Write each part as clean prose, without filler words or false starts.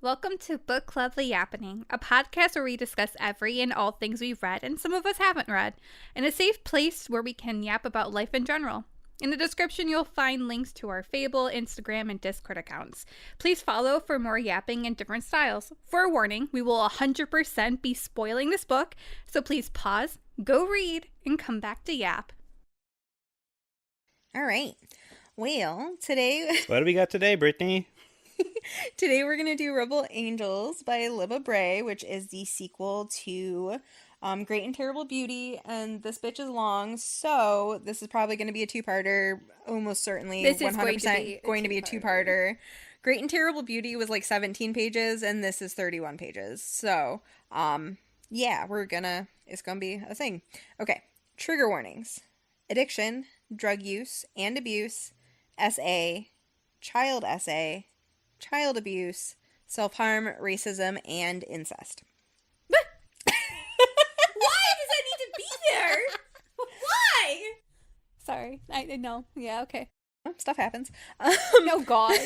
Welcome to Book Club The Yappening, a podcast where we discuss every and all things we've read and some of us haven't read, in a safe place where we can yap about life in general. In the description, you'll find links to our Fable, Instagram, and Discord accounts. Please follow for more yapping in different styles. For a warning, we will 100% be spoiling this book, so please pause, go read, and come back to yap. All right. Well, today... What do we got today, Brittney? Today we're going to do Rebel Angels by Libba Bray, which is the sequel to Great and Terrible Beauty, and this bitch is long, so this is probably going to be a two-parter, almost certainly. This is 100% going to be a two-parter. Great and Terrible Beauty was like 17 pages, and this is 31 pages, so, yeah, it's going to be a thing. Okay, trigger warnings. Addiction, drug use and abuse, SA, child abuse, self-harm, racism, and incest. Why does that need to be there? Why? Sorry. I know. Yeah, okay. Stuff happens. Oh, God.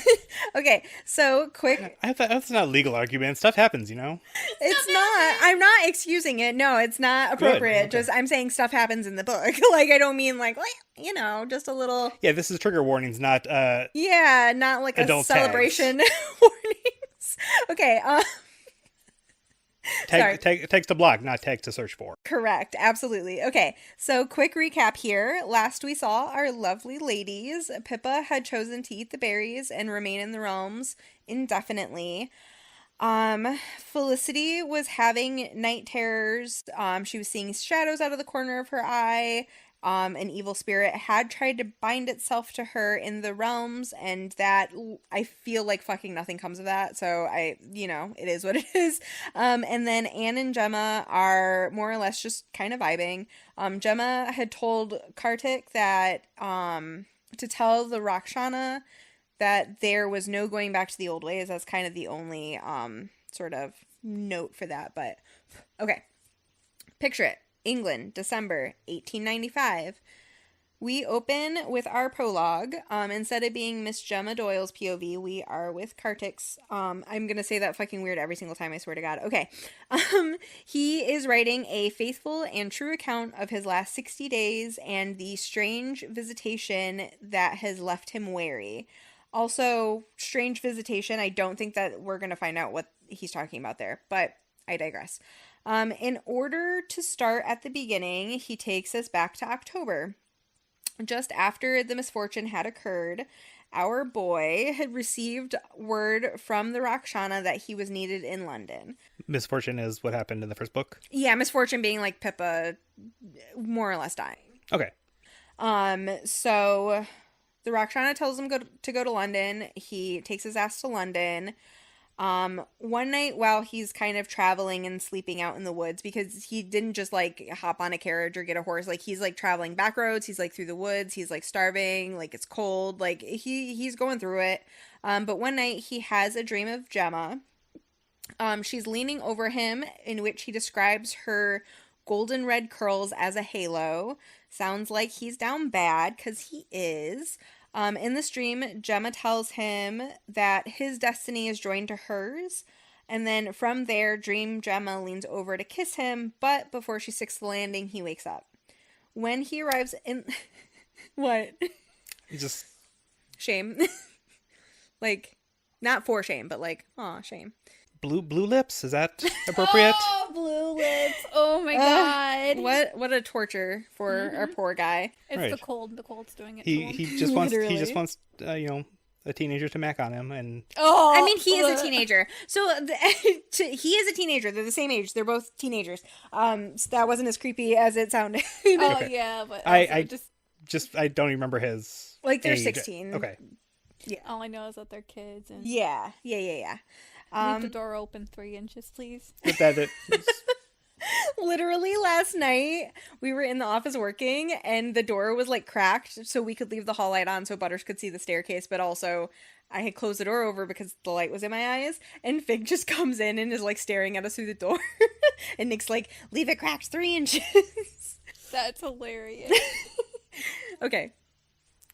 Okay, so quick. That's not a legal argument. Stuff happens, you know? It's not. I'm not excusing it. No, it's not appropriate. Good. Okay. Just, I'm saying stuff happens in the book. Like, I don't mean like, you know, just a little. Yeah, this is trigger warnings, not Yeah, not like a adult celebration warnings. Okay, text to block, not text to search for. Correct. Absolutely. Okay. So quick recap here. Last we saw our lovely ladies. Pippa had chosen to eat the berries and remain in the realms indefinitely. Felicity was having night terrors. She was seeing shadows out of the corner of her eye. An evil spirit had tried to bind itself to her in the realms, and that, I feel like fucking nothing comes of that, so it is what it is. And then Anne and Gemma are more or less just kind of vibing. Gemma had told Kartik that, to tell the Rakshana that there was no going back to the old ways. That's kind of the only, sort of note for that, but, okay. Picture it. England, December 1895. We open with our prologue. Instead of being Miss Gemma Doyle's POV, we are with Kartik's. I'm going to say that fucking weird every single time, I swear to God. Okay. He is writing a faithful and true account of his last 60 days and the strange visitation that has left him wary. Also, strange visitation. I don't think that we're going to find out what he's talking about there, but I digress. In order to start at the beginning, he takes us back to October. Just after the misfortune had occurred, our boy had received word from the Rakshana that he was needed in London. Misfortune is what happened in the first book? Yeah, misfortune being like Pippa more or less dying. Okay. So the Rakshana tells him to go to London. He takes his ass to London. One night while he's kind of traveling and sleeping out in the woods, because he didn't just like hop on a carriage or get a horse, like he's like traveling back roads, he's like through the woods, he's like starving, like it's cold, like he's going through it. But one night he has a dream of Gemma. She's leaning over him, in which he describes her golden red curls as a halo. Sounds like he's down bad, 'cause he is. In this dream, Gemma tells him that his destiny is joined to hers, and then from there, Dream Gemma leans over to kiss him, but before she sticks the landing, he wakes up. When he arrives in... What? Just... Shame. Like, not for shame, but like, aw, shame. Blue lips? Is that appropriate? Oh, blue lips. Oh my God. What a torture for our poor guy. It's right. The cold. The cold's doing it. He just wants a teenager to mac on him, and I mean, he is a teenager. So he is a teenager. They're the same age. They're both teenagers. So that wasn't as creepy as it sounded. Oh okay. yeah, but I don't remember his like they're age. 16. Okay. Yeah. All I know is that they're kids. And Yeah. leave the door open 3 inches, please. But that Literally last night we were in the office working and the door was like cracked so we could leave the hall light on so Butters could see the staircase, but also I had closed the door over because the light was in my eyes, and Fig just comes in and is like staring at us through the door and Nick's like, leave it cracked 3 inches. That's hilarious. Okay.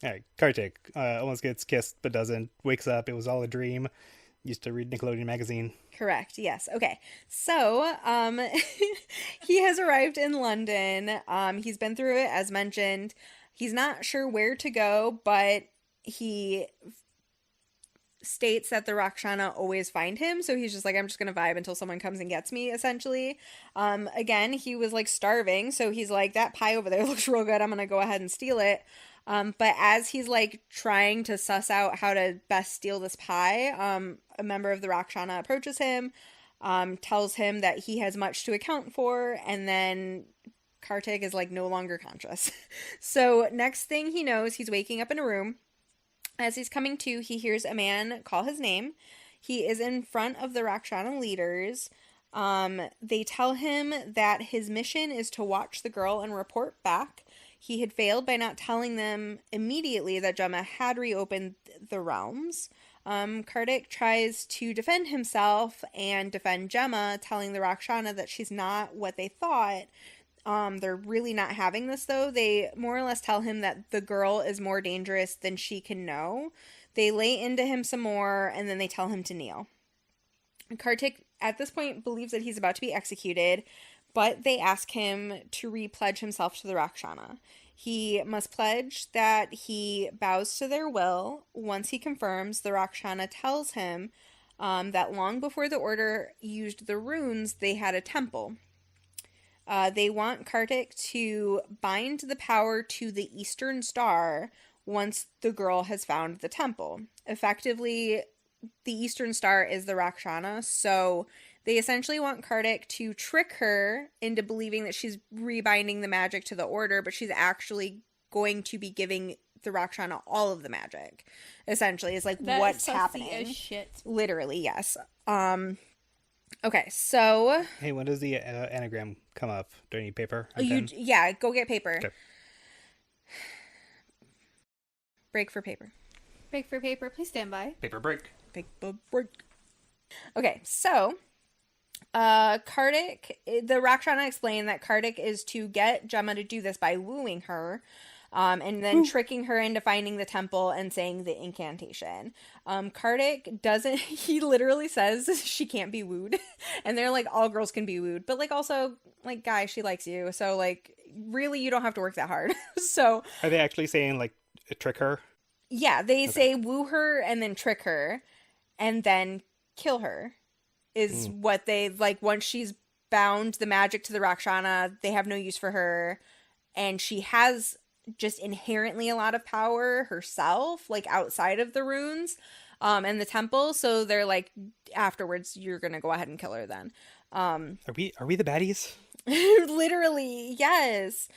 All right, Kartik almost gets kissed but doesn't. Wakes up. It was all a dream. Used to read Nickelodeon magazine. Correct. Yes. Okay. So, he has arrived in London. He's been through it, as mentioned. He's not sure where to go, but he states that the Rakshana always find him. So he's just like, I'm just going to vibe until someone comes and gets me, essentially. Again, he was like starving. So he's like, that pie over there looks real good. I'm going to go ahead and steal it. But as he's like trying to suss out how to best steal this pie, a member of the Rakshana approaches him, tells him that he has much to account for, and then Kartik is like no longer conscious. So next thing he knows, he's waking up in a room. As he's coming to, he hears a man call his name. He is in front of the Rakshana leaders. They tell him that his mission is to watch the girl and report back. He had failed by not telling them immediately that Gemma had reopened the realms. Kartik tries to defend himself and defend Gemma, telling the Rakshana that she's not what they thought. They're really not having this, though. They more or less tell him that the girl is more dangerous than she can know. They lay into him some more, and then they tell him to kneel. Kartik, at this point, believes that he's about to be executed, but they ask him to re-pledge himself to the Rakshana. He must pledge that he bows to their will. Once he confirms, the Rakshana tells him that long before the order used the runes, they had a temple. They want Kartik to bind the power to the Eastern Star once the girl has found the temple. Effectively, the Eastern Star is the Rakshana, so they essentially want Kartik to trick her into believing that she's rebinding the magic to the order, but she's actually going to be giving the Rakshana all of the magic. Essentially, is like that what's is so happening. as shit. Literally, yes. Okay, so Hey, when does the anagram come up? Do I need paper? Yeah, go get paper. Okay. Break for paper. Break for paper. Please stand by. Paper break. Paper break. Okay, so Kartik, the Rakshana explained that Kartik is to get Gemma to do this by wooing her, and then tricking her into finding the temple and saying the incantation. Kartik doesn't, he literally says she can't be wooed, and they're like, all girls can be wooed, but like also, like, guy, she likes you, so like, really, you don't have to work that hard. So are they actually saying like trick her? Yeah, they say woo her and then trick her and then kill her is what they, like, once she's bound the magic to the Rakshana, they have no use for her, and she has just inherently a lot of power herself, like, outside of the runes and the temple, so they're like, afterwards, you're gonna go ahead and kill her then. Are we the baddies? Literally, yes.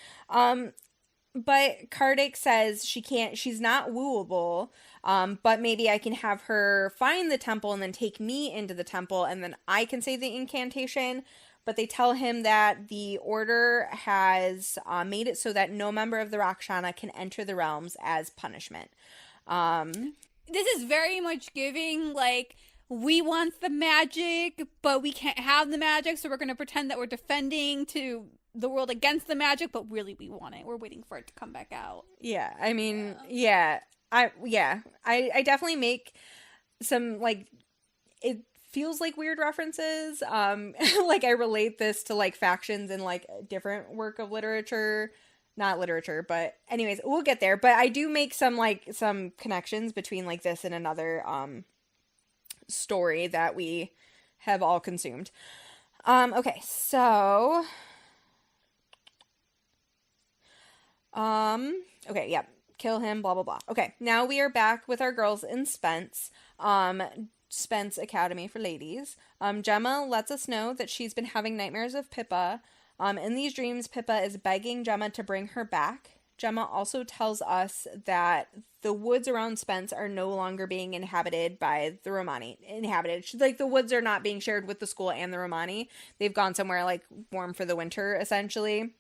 But Kartik says she's not wooable, but maybe I can have her find the temple and then take me into the temple, and then I can say the incantation. But they tell him that the order has made it so that no member of the Rakshana can enter the realms as punishment. This is very much giving, like, we want the magic, but we can't have the magic, so we're going to pretend that we're defending to the world against the magic, but really we want it. We're waiting for it to come back out. Yeah, I mean, I definitely make some, like, it feels like weird references. Like, I relate this to, like, factions in, like, a different work of literature. Not literature, but anyways, we'll get there. But I do make some connections between, like, this and another story that we have all consumed. Okay, so okay, yeah, kill him, blah blah blah. Okay, now we are back with our girls in Spence Academy for Ladies. Gemma lets us know that she's been having nightmares of Pippa. In these dreams, Pippa is begging Gemma to bring her back. Gemma also tells us that the woods around Spence are no longer being inhabited by the Romani. Like, the woods are not being shared with the school and the Romani. They've gone somewhere, like, warm for the winter, essentially.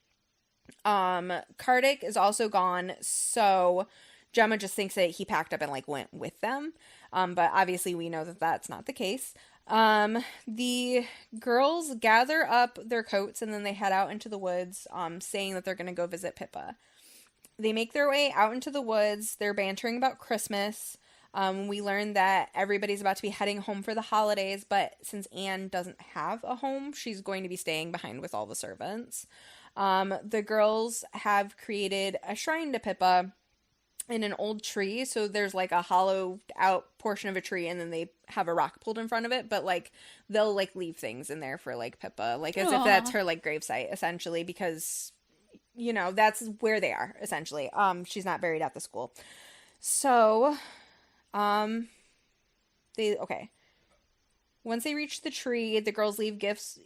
Kartik is also gone, so Gemma just thinks that he packed up and, like, went with them. But obviously we know that that's not the case. The girls gather up their coats and then they head out into the woods, saying that they're going to go visit Pippa. They make their way out into the woods. They're bantering about Christmas. We learn that everybody's about to be heading home for the holidays, but since Anne doesn't have a home, she's going to be staying behind with all the servants. The girls have created a shrine to Pippa in an old tree, so there's like a hollowed out portion of a tree, and then they have a rock pulled in front of it, but like they'll like leave things in there for like Pippa, like as if that's her like gravesite essentially, because you know that's where they are essentially. She's not buried at the school. So once they reach the tree, the girls leave gifts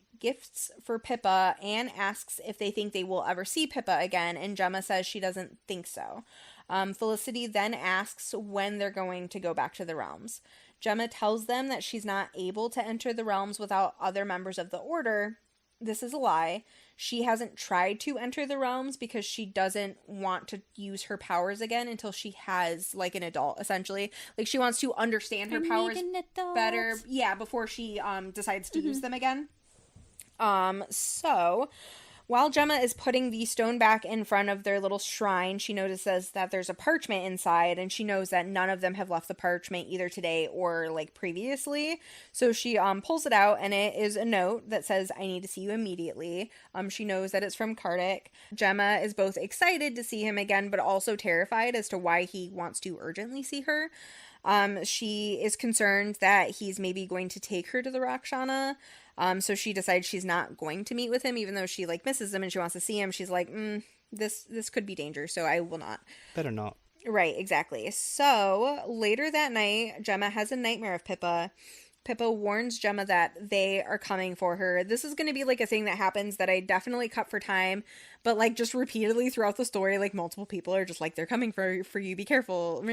for Pippa. Anne asks if they think they will ever see Pippa again, and Gemma says she doesn't think so. Felicity then asks when they're going to go back to the realms. Gemma tells them that she's not able to enter the realms without other members of the order. This is a lie. She hasn't tried to enter the realms because she doesn't want to use her powers again until she has like an adult, essentially. Like she wants to understand her powers better. Yeah, before she decides to use them again. So while Gemma is putting the stone back in front of their little shrine, she notices that there's a parchment inside, and she knows that none of them have left the parchment either today or like previously. So she pulls it out, and it is a note that says, "I need to see you immediately." She knows that it's from Kartik. Gemma is both excited to see him again, but also terrified as to why he wants to urgently see her. She is concerned that he's maybe going to take her to the Rakshana. So she decides she's not going to meet with him, even though she like misses him and she wants to see him. She's like, this could be danger, so I will not. Better not. Right, exactly. So later that night, Gemma has a nightmare of Pippa. Pippa warns Gemma that they are coming for her. This is going to be like a thing that happens that I definitely cut for time, but like just repeatedly throughout the story, like multiple people are just like, they're coming for you, be careful.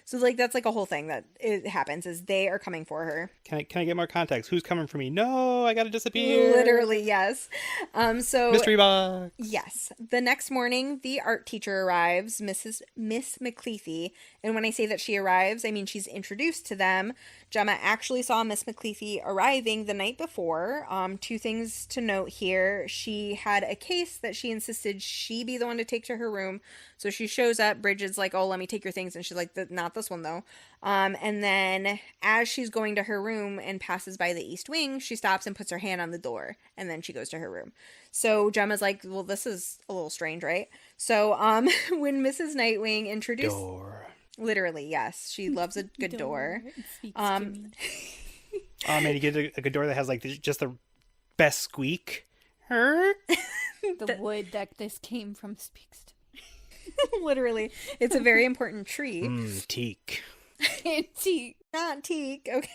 So like that's like a whole thing that it happens, is they are coming for her. Can I get more context? Who's coming for me? No, I gotta disappear. Literally, yes. So mystery box. Yes. The next morning, the art teacher arrives, Miss McLeafy, and when I say that she arrives, I mean she's introduced to them. Gemma actually saw Miss McLeafy arriving the night before. Two things to note here. She had a case that she insisted she be the one to take to her room. So she shows up. Bridget's like, "Oh, let me take your things." And she's like, "Not this one, though." And then as she's going to her room and passes by the East Wing, she stops and puts her hand on the door. And then she goes to her room. So Gemma's like, well, this is a little strange, right? So when Mrs. Nightwing introduced... Door. Literally, yes. She loves a good door. It speaks to me. Oh, man, you get a good door that has, like, just the best squeak. Her? The wood that this came from speaks to me. Literally. It's a very important tree. Teak. Teak. Not teak. Okay.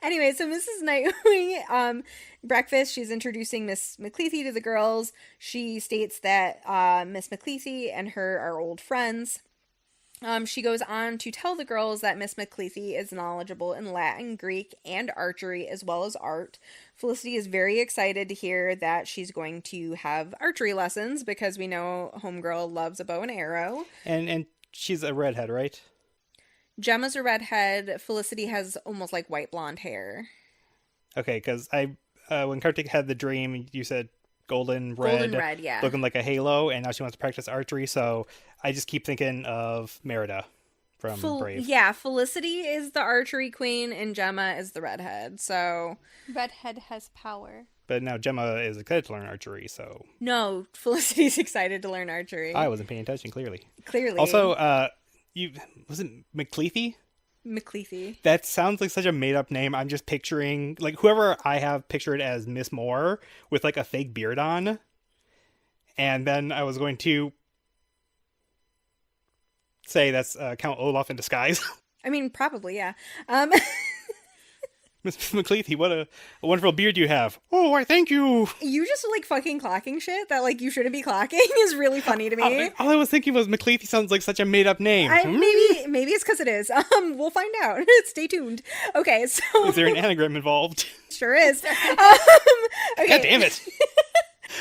Anyway, so Mrs. Nightwing, breakfast, she's introducing Miss McLeafy to the girls. She states that Miss McLeafy and her are old friends. She goes on to tell the girls that Miss McLeafy is knowledgeable in Latin, Greek, and archery, as well as art. Felicity is very excited to hear that she's going to have archery lessons, because we know Homegirl loves a bow and arrow. And she's a redhead, right? Gemma's a redhead. Felicity has almost like white blonde hair. Okay, because when Kartik had the dream, you said golden red, yeah, looking like a halo, and now she wants to practice archery, so I just keep thinking of Merida from Brave. Yeah, Felicity is the archery queen, and Gemma is the redhead, so... Redhead has power. But now Gemma is excited to learn archery, so... No, Felicity's excited to learn archery. I wasn't paying attention, clearly. Also, was it McLeafy? McLeafy. That sounds like such a made-up name. I'm just picturing, like, whoever I have pictured as Miss Moore with, like, a fake beard on. And then I was going to say that's Count Olaf in disguise. I mean, probably, yeah. Miss McLeafy, what a wonderful beard you have. Oh, I thank you. You just, like, fucking clocking shit that, like, you shouldn't be clocking is really funny to me. All I was thinking was McLeafy sounds like such a made-up name. Maybe it's because it is. We'll find out. Stay tuned. Okay, so... Is there an anagram involved? Sure is. Okay. God damn it.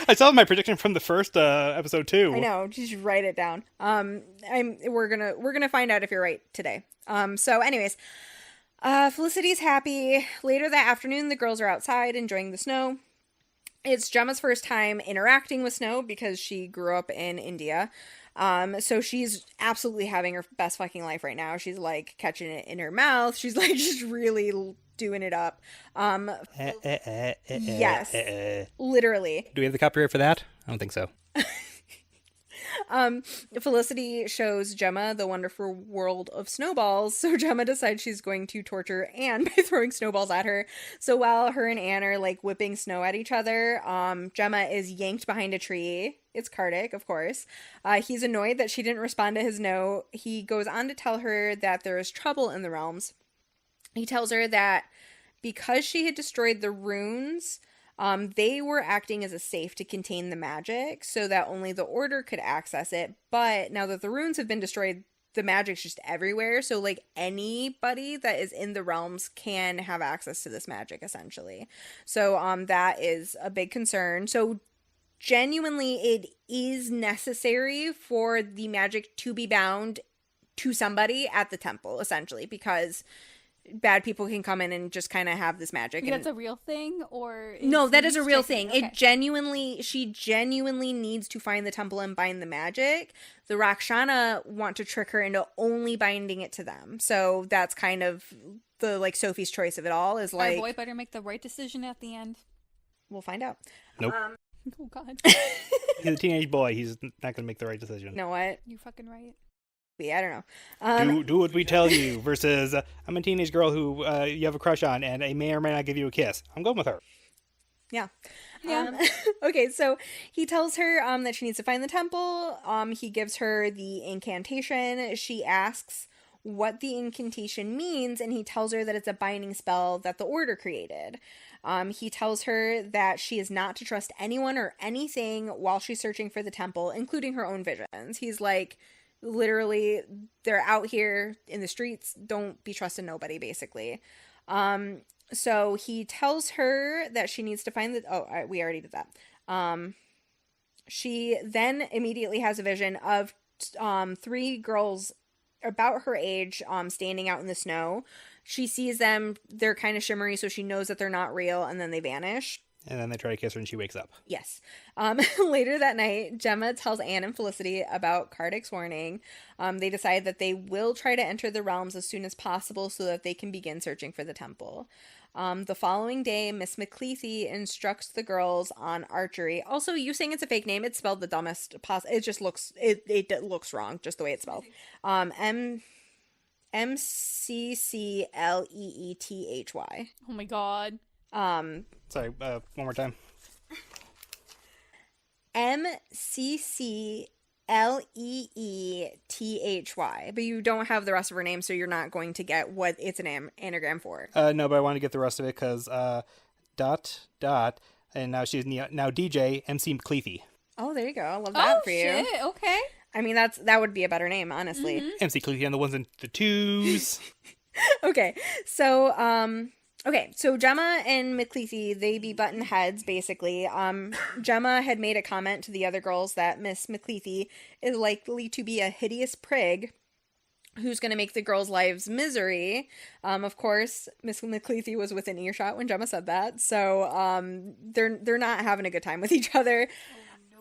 I saw my prediction from the first episode, too. I know. Just write it down. We're gonna find out if you're right today. So anyways... Felicity's happy. Later that afternoon, the girls are outside enjoying the snow. It's Gemma's first time interacting with snow because she grew up in India. So she's absolutely having her best fucking life right now. She's like catching it in her mouth. She's like just really doing it up. Yes, literally. Do we have the copyright for that? I don't think so. Felicity shows Gemma the wonderful world of snowballs, so Gemma decides she's going to torture Anne by throwing snowballs at her. So while her and Anne are like whipping snow at each other, Gemma is yanked behind a tree. It's Kartik, of course. He's annoyed that she didn't respond to his note. He goes on to tell her that there is trouble in the realms. He tells her that because she had destroyed the runes, they were acting as a safe to contain the magic so that only the Order could access it. But now that the runes have been destroyed, the magic's just everywhere. So, like, anybody that is in the realms can have access to this magic, essentially. So, that is a big concern. So, genuinely, it is necessary for the magic to be bound to somebody at the temple, essentially, because bad people can come in and just kind of have this magic. That's a real thing, or no, that is a real thing. Okay. She genuinely needs to find the temple and bind the magic. The Rakshana want to trick her into only binding it to them. So that's kind of the like Sophie's choice of it all is like, our boy better make the right decision at the end. We'll find out. Nope. Oh God. He's a teenage boy. He's not going to make the right decision. You know what? You're fucking right. I don't know. Do what we tell you versus I'm a teenage girl who you have a crush on and I may or may not give you a kiss. I'm going with her. Yeah. Yeah. Okay, so he tells her that she needs to find the temple. He gives her the incantation. She asks what the incantation means, and he tells her that it's a binding spell that the Order created. He tells her that she is not to trust anyone or anything while she's searching for the temple, including her own visions. He's like, literally, they're out here in the streets. Don't be trusting nobody, basically. So he tells her that she needs to find the... we already did that. She then immediately has a vision of 3 girls about her age standing out in the snow. She sees them. They're kind of shimmery, so she knows that they're not real, and then they vanish. And then they try to kiss her and she wakes up. Yes. Later that night, Gemma tells Anne and Felicity about Kartik's warning. They decide that they will try to enter the realms as soon as possible so that they can begin searching for the temple. The following day, Miss McCleathy instructs the girls on archery. Also, you saying it's a fake name, it's spelled the dumbest it just looks, it looks wrong, just the way it's spelled. MCCLEETHY. Oh my God. Sorry, one more time. MCCLEETHY. But you don't have the rest of her name, so you're not going to get what it's an anagram for. No, but I want to get the rest of it because dot, and now she's now DJ MC McCleathy. Oh, there you go. I love that for you. Oh, shit. Okay. I mean, that would be a better name, honestly. Mm-hmm. MC Cleathy on the ones and the twos. Okay, so Gemma and McCleathy, they be button heads, basically. Gemma had made a comment to the other girls that Miss McCleathy is likely to be a hideous prig who's going to make the girls' lives misery. Of course, Miss McCleathy was within earshot when Gemma said that, so they're not having a good time with each other.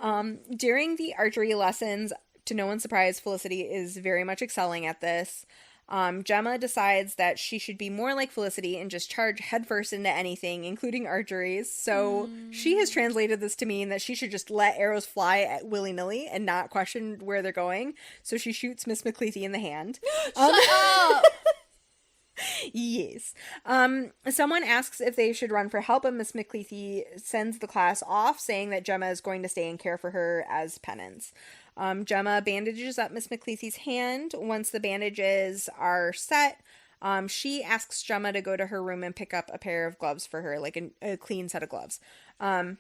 Oh, no. During the archery lessons, to no one's surprise, Felicity is very much excelling at this. Gemma decides that she should be more like Felicity and just charge headfirst into anything, including archery. So she has translated this to mean that she should just let arrows fly at willy-nilly and not question where they're going. So she shoots Miss McCleathy in the hand. Shut up! Yes. Someone asks if they should run for help, and Miss McCleathy sends the class off, saying that Gemma is going to stay and care for her as penance. Gemma bandages up Miss McCleathy's hand. Once the bandages are set, she asks Gemma to go to her room and pick up a pair of gloves for her, like a clean set of gloves. I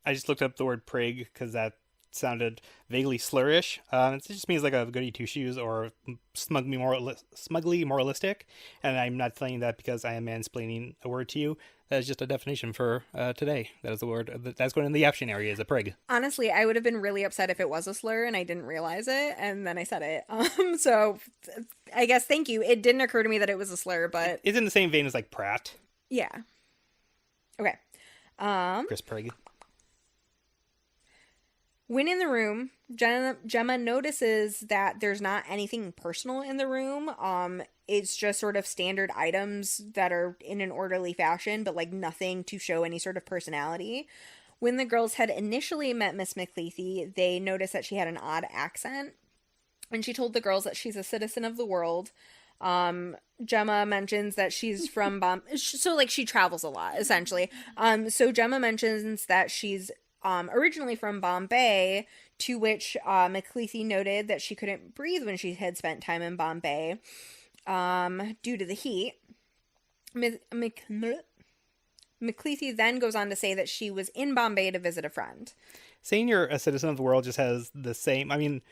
just looked up the word prig because that sounded vaguely slurish. It just means like a goody two shoes or smugly moralistic. And I'm not telling you that because I am mansplaining a word to you. That is just a definition for today. That is the word that's going in the Yaption area is a prig. Honestly, I would have been really upset if it was a slur and I didn't realize it, and then I said it. So I guess thank you. It didn't occur to me that it was a slur, but It's in the same vein as like Pratt. yeah. Okay. Chris Prig. When in the room, Gemma notices that there's not anything personal in the room. It's just sort of standard items that are in an orderly fashion, but like nothing to show any sort of personality. When the girls had initially met Miss McLeathy, they noticed that she had an odd accent, and she told the girls that she's a citizen of the world. Gemma mentions that she's from so like she travels a lot, essentially. So Gemma mentions that she's originally from Bombay, to which McLeathy noted that she couldn't breathe when she had spent time in Bombay due to the heat. McLeathy then goes on to say that she was in Bombay to visit a friend. Saying you're a citizen of the world just has the same... I mean,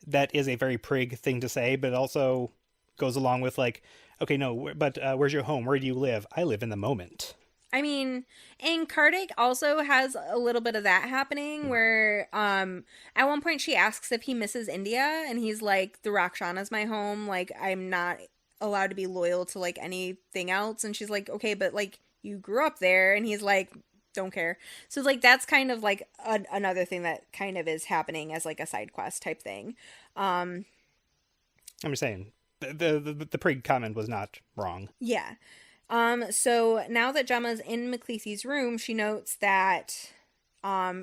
that is a very prig thing to say, but it also goes along with like, okay, no, but where's your home? Where do you live? I live in the moment. I mean, and Kardec also has a little bit of that happening where at one point she asks if he misses India, and he's like, the Rakshana's my home, like I'm not allowed to be loyal to like anything else. And she's like, okay, but like you grew up there, and he's like, don't care. So like that's kind of like another thing that kind of is happening as like a side quest type thing. I'm just saying the prig comment was not wrong. Yeah. So now that Gemma's in McLeathy's room, she notes that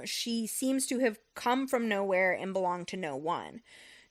she seems to have come from nowhere and belonged to no one.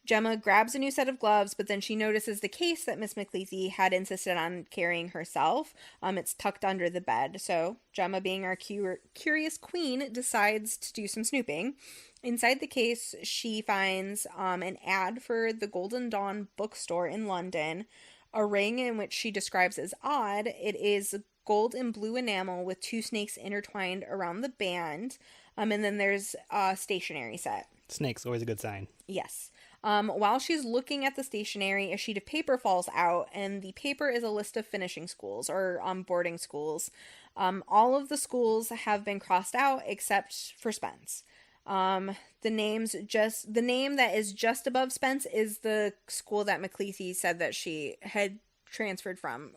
Gemma grabs a new set of gloves, but then she notices the case that Miss McLeathy had insisted on carrying herself. It's tucked under the bed. So Gemma, being our curious queen, decides to do some snooping. Inside the case, she finds an ad for the Golden Dawn bookstore in London, a ring in which she describes as odd. It is gold and blue enamel with two snakes intertwined around the band. And then there's a stationery set. Snakes, always a good sign. Yes. While she's looking at the stationery, a sheet of paper falls out, and the paper is a list of finishing schools or boarding schools. All of the schools have been crossed out except for Spence. The name that is just above Spence is the school that McLeathy said that she had transferred from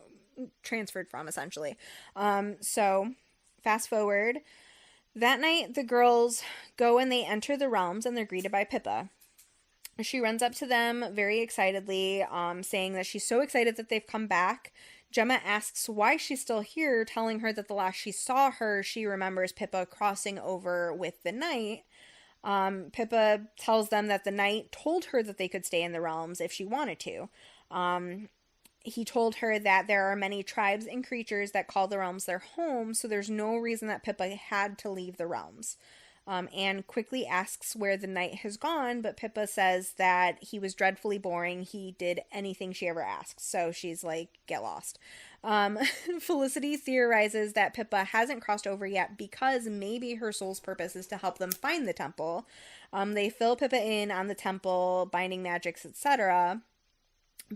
essentially. So fast forward. That night, the girls go and they enter the realms, and they're greeted by Pippa. She runs up to them very excitedly, saying that she's so excited that they've come back. Gemma asks why she's still here, telling her that the last she saw her, she remembers Pippa crossing over with the knight. Pippa tells them that the knight told her that they could stay in the realms if she wanted to. He told her that there are many tribes and creatures that call the realms their home, so there's no reason that Pippa had to leave the realms. Anne quickly asks where the knight has gone, but Pippa says that he was dreadfully boring. He did anything she ever asked, so she's like, get lost. Felicity theorizes that Pippa hasn't crossed over yet because maybe her soul's purpose is to help them find the temple. They fill Pippa in on the temple, binding magics, etc.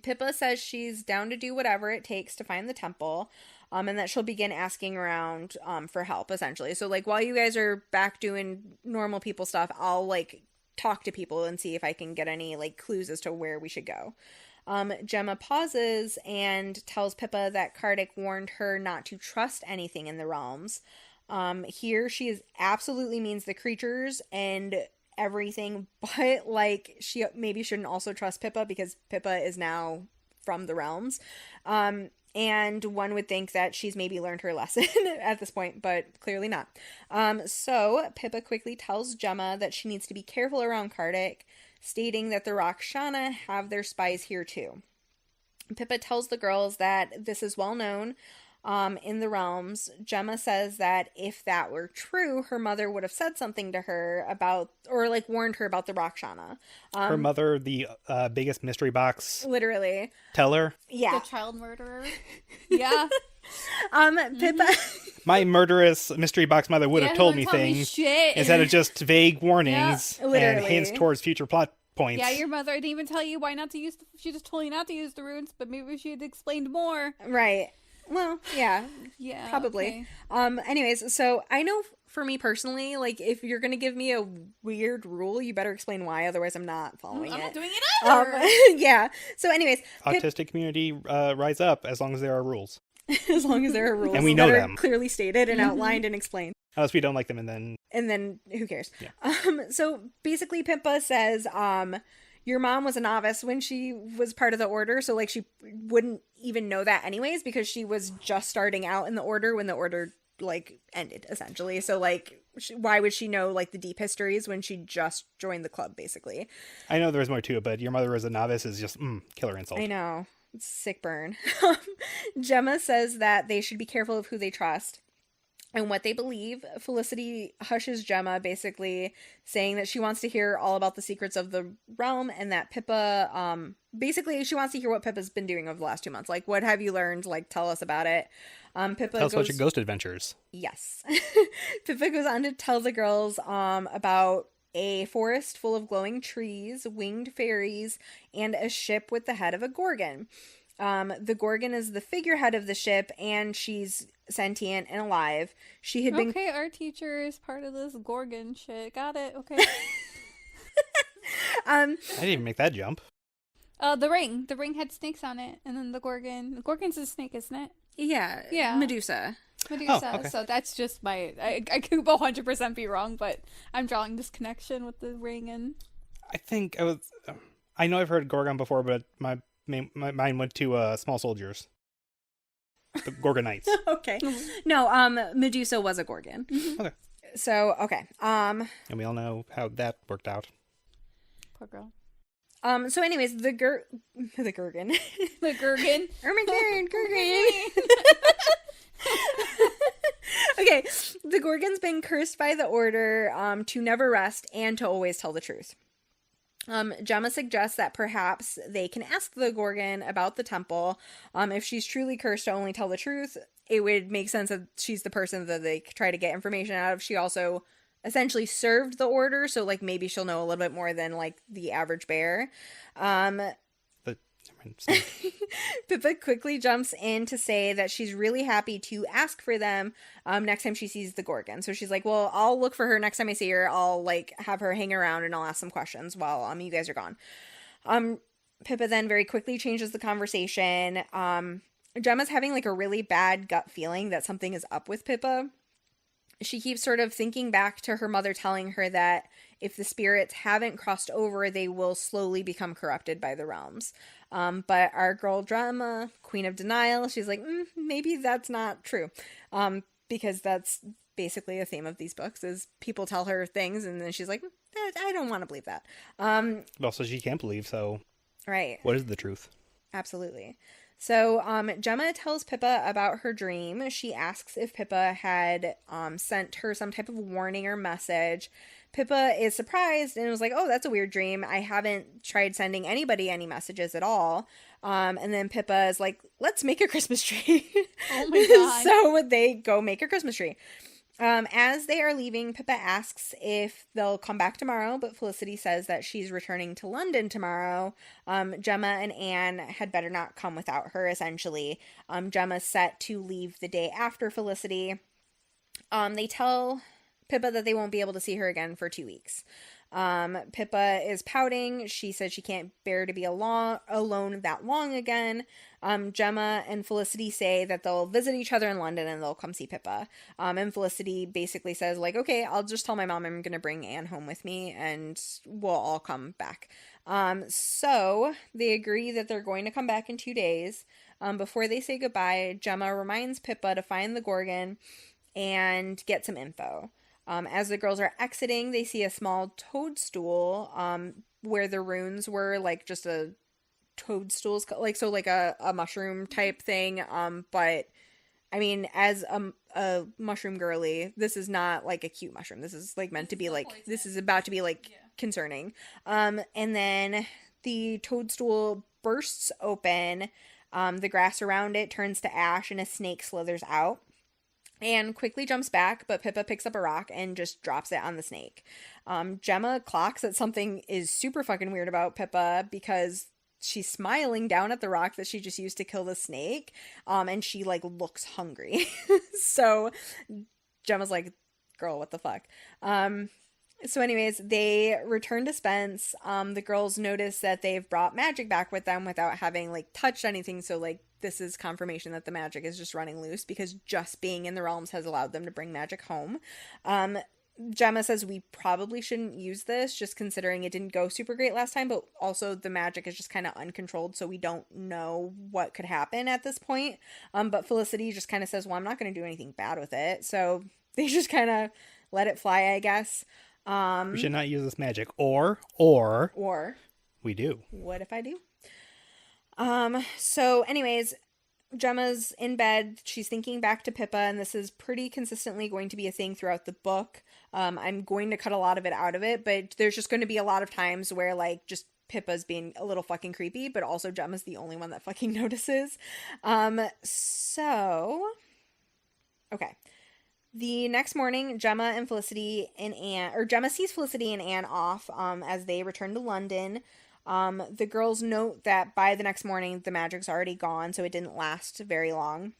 Pippa says she's down to do whatever it takes to find the temple, and that she'll begin asking around for help, essentially. So, like, while you guys are back doing normal people stuff, I'll, like, talk to people and see if I can get any, like, clues as to where we should go. Gemma pauses and tells Pippa that Kardec warned her not to trust anything in the realms. Here, she absolutely means the creatures and everything, but like she maybe shouldn't also trust Pippa because Pippa is now from the realms. And one would think that she's maybe learned her lesson at this point, but clearly not. So Pippa quickly tells Gemma that she needs to be careful around Kardec, stating that the Rakshana have their spies here too. Pippa tells the girls that this is well known in the realms. Gemma says that if that were true, her mother would have said something to her about, or like warned her about the Rakshana. Her mother, the biggest mystery box. Literally. Teller. Yeah. The child murderer. Yeah. Pippa. My murderous mystery box mother would have told me things shit. instead of just vague warnings and Literally. hints towards future plot points. Yeah, your mother didn't even tell you why not to use. She just told you not to use the runes, but maybe she had explained more. Right. Well, yeah. Yeah. Probably. Okay. Anyways, so I know for me personally, like, if you're gonna give me a weird rule, you better explain why, otherwise I'm not following I'm it. not doing it either. Yeah. So anyways, Autistic community rise up as long as there are rules. as long as there are rules And we know that are them. clearly stated and outlined and explained. Unless we don't like them, And then who cares? Yeah. So basically Pippa says, your mom was a novice when she was part of the order. So like she wouldn't even know that anyways, because she was just starting out in the order when the order like ended essentially. So like why would she know like the deep histories when she just joined the club basically? I know there's more to it, but your mother was a novice is just killer insult. I know. It's sick burn. Gemma says that they should be careful of who they trust and what they believe. Felicity hushes Gemma, basically saying that she wants to hear all about the secrets of the realm, and that Pippa, basically she wants to hear what Pippa's been doing over the last 2 months. Like, what have you learned? Like, tell us about it. Pippa Tell us about your ghost adventures. Yes. Pippa goes on to tell the girls about a forest full of glowing trees, winged fairies, and a ship with the head of a gorgon. The gorgon is the figurehead of the ship, and she's sentient and alive. She had been... Okay, our teacher is part of this gorgon shit. Got it. Okay. I didn't even make that jump. The ring had snakes on it, and then the gorgon's a snake, isn't it? Yeah. Medusa. Oh, okay. So that's just I could 100% be wrong, but I'm drawing this connection with the ring. And I know I've heard Gorgon before, but my mind went to Small Soldiers, the Gorgonites. Okay. No, Medusa was a gorgon. Mm-hmm. Okay. So, okay. And we all know how that worked out. Poor girl. So anyways, the Gurgan. The Gurgan. Oh my god, Gurgan. Okay, the Gorgon's been cursed by the Order to never rest and to always tell the truth. Gemma suggests that perhaps they can ask the Gorgon about the temple. If she's truly cursed to only tell the truth, it would make sense that she's the person that they try to get information out of. She also essentially served the Order, so like maybe she'll know a little bit more than like the average bear. Pippa quickly jumps in to say that she's really happy to ask for them next time she sees the Gorgon. So she's like, well, I'll look for her next time I see her. I'll like have her hang around and I'll ask some questions while you guys are gone. Pippa then very quickly changes the conversation. Gemma's having like a really bad gut feeling that something is up with Pippa. She keeps sort of thinking back to her mother telling her that if the spirits haven't crossed over, they will slowly become corrupted by the realms. But our girl Gemma, Queen of Denial, she's like, maybe that's not true. Because that's basically a theme of these books is people tell her things and then she's like, I don't want to believe that. But also she can't believe, so right. What is the truth? Absolutely. So, Gemma tells Pippa about her dream. She asks if Pippa had sent her some type of warning or message. Pippa is surprised and was like, oh, that's a weird dream. I haven't tried sending anybody any messages at all. And then Pippa is like, let's make a Christmas tree. Oh my god. So they go make a Christmas tree. As they are leaving, Pippa asks if they'll come back tomorrow, but Felicity says that she's returning to London tomorrow. Gemma and Anne had better not come without her, essentially. Gemma's set to leave the day after Felicity. They tell Pippa that they won't be able to see her again for 2 weeks. Pippa is pouting. She says she can't bear to be alone that long again. Gemma and Felicity say that they'll visit each other in London and they'll come see Pippa. And Felicity basically says like, okay, I'll just tell my mom I'm going to bring Anne home with me and we'll all come back. So they agree that they're going to come back in 2 days. Before they say goodbye, Gemma reminds Pippa to find the Gorgon and get some info. As the girls are exiting, they see a small toadstool where the runes were like just a toadstools, like so like a mushroom type thing. But I mean, as a mushroom girly, this is not like a cute mushroom. This is like meant to be like poison. This is about to be like concerning. And then the toadstool bursts open. The grass around it turns to ash and a snake slithers out. Anne quickly jumps back, but Pippa picks up a rock and just drops it on the snake. Gemma clocks that something is super fucking weird about Pippa because she's smiling down at the rock that she just used to kill the snake. And she like looks hungry. So Gemma's like, girl, what the fuck? So anyways, they return to Spence. The girls notice that they've brought magic back with them without having like touched anything. So like this is confirmation that the magic is just running loose because just being in the realms has allowed them to bring magic home. Gemma says we probably shouldn't use this just considering it didn't go super great last time, but also the magic is just kind of uncontrolled, so we don't know what could happen at this point. But Felicity just kind of says, well, I'm not going to do anything bad with it. So they just kind of let it fly, I guess. We should not use this magic. Or we do. What if I do? So anyways, Gemma's in bed. She's thinking back to Pippa, and this is pretty consistently going to be a thing throughout the book. I'm going to cut a lot of it out of it, but there's just going to be a lot of times where like just Pippa's being a little fucking creepy, but also Gemma's the only one that fucking notices. Okay. The next morning, Gemma sees Felicity and Anne off as they return to London. The girls note that by the next morning, the magic's already gone, so it didn't last very long.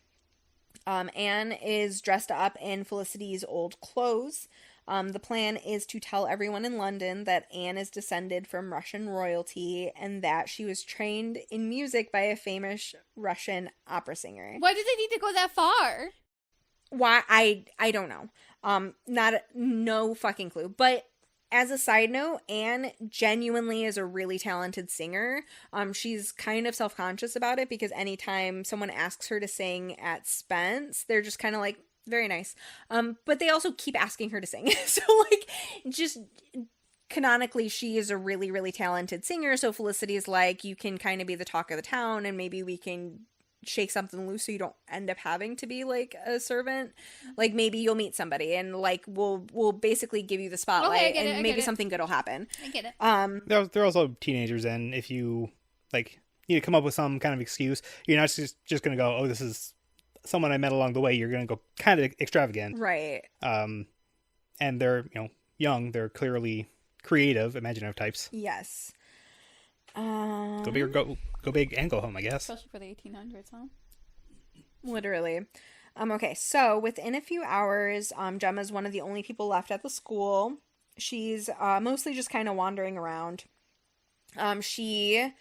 Anne is dressed up in Felicity's old clothes. The plan is to tell everyone in London that Anne is descended from Russian royalty and that she was trained in music by a famous Russian opera singer. Why did they need to go that far? Why? I don't know. No fucking clue. But as a side note, Anne genuinely is a really talented singer. She's kind of self-conscious about it because anytime someone asks her to sing at Spence, they're just kind of like, very nice. But they also keep asking her to sing. So like, just canonically, she is a really, really talented singer. So Felicity is like, you can kind of be the talk of the town and maybe we can shake something loose so you don't end up having to be like a servant. Like maybe you'll meet somebody and like we'll basically give you the spotlight and maybe something good will happen. I get it. They're also teenagers, and if you like need to come up with some kind of excuse, you're not just gonna go, oh, this is someone I met along the way. You're gonna go kind of extravagant, right? And they're young. They're clearly creative, imaginative types. Yes. Go big or go big and go home, I guess. Especially for the 1800s, huh? Literally. Okay, so within a few hours, Gemma's one of the only people left at the school. She's mostly just kind of wandering around. She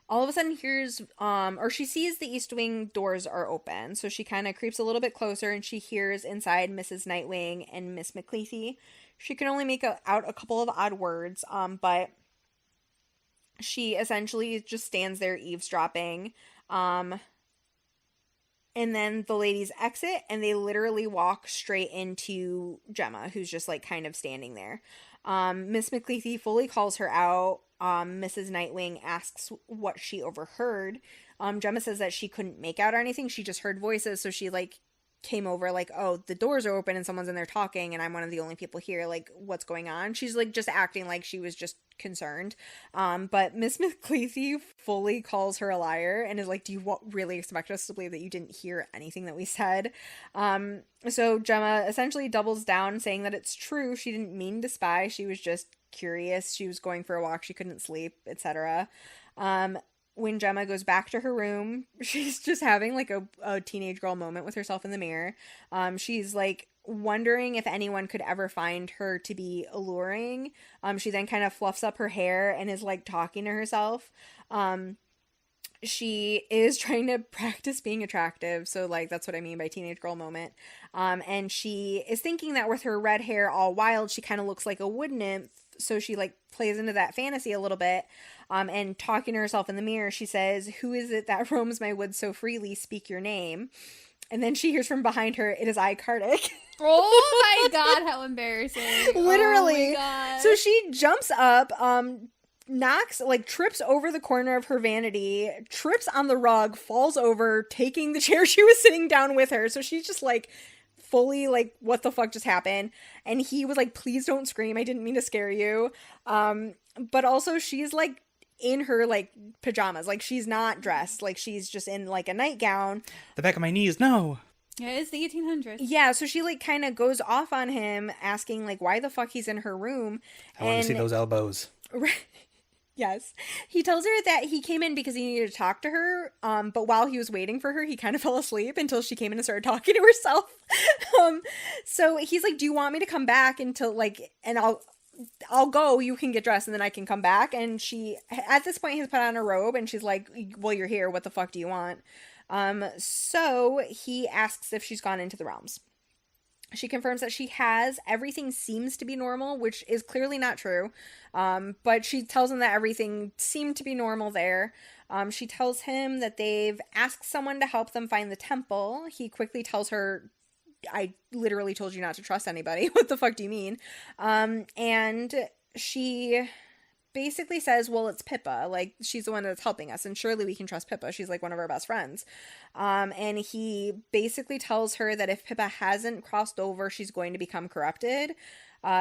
all of a sudden hears, or she sees the East Wing doors are open. So she kind of creeps a little bit closer and she hears inside Mrs. Nightwing and Miss McCleathy. She can only make out a couple of odd words, but she essentially just stands there eavesdropping. And then the ladies exit and they literally walk straight into Gemma, who's just like kind of standing there. Miss McCleathy fully calls her out. Mrs. Nightwing asks what she overheard. Gemma says that she couldn't make out anything. She just heard voices. So she like came over like, oh, the doors are open and someone's in there talking and I'm one of the only people here. Like, what's going on? She's like just acting like she was just concerned. But Miss McCleathy fully calls her a liar and is like, do you really expect us to believe that you didn't hear anything that we said? So Gemma essentially doubles down saying that it's true. She didn't mean to spy. She was just curious. She was going for a walk. She couldn't sleep, etc. When Gemma goes back to her room, she's just having like a teenage girl moment with herself in the mirror. She's like wondering if anyone could ever find her to be alluring. She then kind of fluffs up her hair and is like talking to herself. She is trying to practice being attractive. So like, that's what I mean by teenage girl moment. And she is thinking that with her red hair all wild, she kind of looks like a wood nymph. So she like plays into that fantasy a little bit. And talking to herself in the mirror, she says, "Who is it that roams my woods so freely? Speak your name." And then she hears from behind her, "It is I, Kartik." Oh my god, how embarrassing. Literally. Oh my god. So she jumps up, trips over the corner of her vanity, trips on the rug, falls over, taking the chair she was sitting down with her. So she's just like fully like, what the fuck just happened? And he was like, "Please don't scream. I didn't mean to scare you." But also she's like in her like pajamas, like she's not dressed, like she's just in like a nightgown. The back of my knees, no. Yeah, it's the 1800s. Yeah, so she like kind of goes off on him, asking like why the fuck he's in her room. I want to see those elbows. Yes. He tells her that he came in because he needed to talk to her, but while he was waiting for her, he kind of fell asleep until she came in and started talking to herself. So he's like, "Do you want me to come back until like, and I'll go, you can get dressed, and then I can come back. And she, at this point, has put on a robe, and she's like, well, you're here, what the fuck do you want? So he asks if she's gone into the realms. She confirms that she has. Everything seems to be normal, which is clearly not true. But she tells him that everything seemed to be normal there. She tells him that they've asked someone to help them find the temple. He quickly tells her, I literally told you not to trust anybody. What the fuck do you mean? And she basically says, well, it's Pippa. Like, she's the one that's helping us, and surely we can trust Pippa. She's like one of our best friends. And he basically tells her that if Pippa hasn't crossed over, she's going to become corrupted.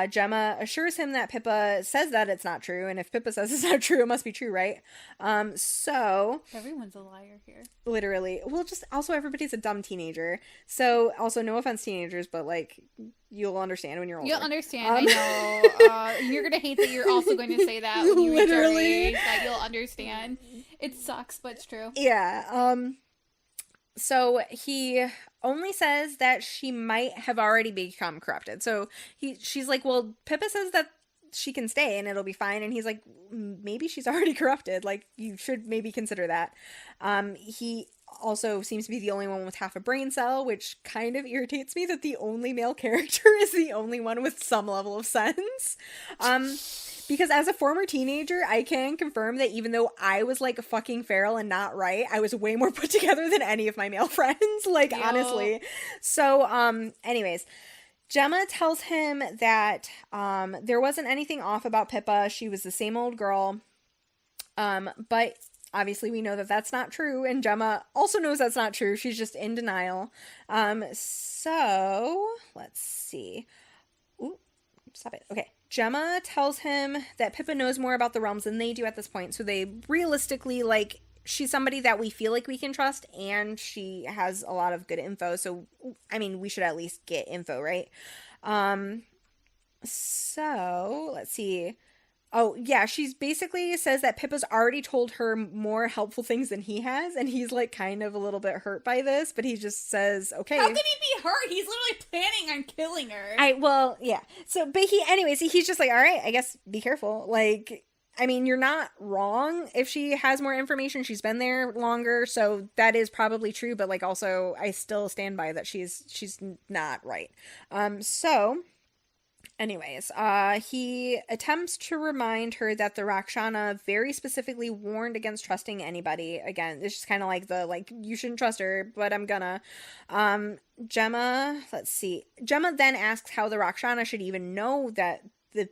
Gemma assures him that Pippa says that it's not true, and if Pippa says it's not true, it must be true, right? So everyone's a liar here. Literally. Well, just also everybody's a dumb teenager. So also, no offense, teenagers, but like, you'll understand when you're older. You'll understand. I know. You're gonna hate that you're also going to say that when you reach our age, that you'll understand. It sucks, but it's true. Yeah. So he only says that she might have already become corrupted. So she's like, well, Pippa says that she can stay and it'll be fine. And he's like, maybe she's already corrupted. Like, you should maybe consider that. He also seems to be the only one with half a brain cell, which kind of irritates me that the only male character is the only one with some level of sense. Because as a former teenager, I can confirm that even though I was like fucking feral and not right, I was way more put together than any of my male friends. Like, honestly. So, anyways, Gemma tells him that there wasn't anything off about Pippa. She was the same old girl. But obviously we know that that's not true. And Gemma also knows that's not true. She's just in denial. So let's see. Ooh, stop it. Okay. Gemma tells him that Pippa knows more about the realms than they do at this point. So they realistically, like, she's somebody that we feel like we can trust, and she has a lot of good info. So, I mean, we should at least get info, right? So, let's see. Oh, yeah, she's basically says that Pippa's already told her more helpful things than he has, and he's, like, kind of a little bit hurt by this, but he just says, okay. How could he be hurt? He's literally planning on killing her. Well, yeah. So, but he's just like, all right, I guess be careful. Like, I mean, you're not wrong if she has more information. She's been there longer, so that is probably true, but, like, also, I still stand by that she's not right. So... Anyways, he attempts to remind her that the Rakshana very specifically warned against trusting anybody. Again, it's just kind of like you shouldn't trust her, but I'm gonna. Gemma, let's see. Gemma then asks how the Rakshana should even know that the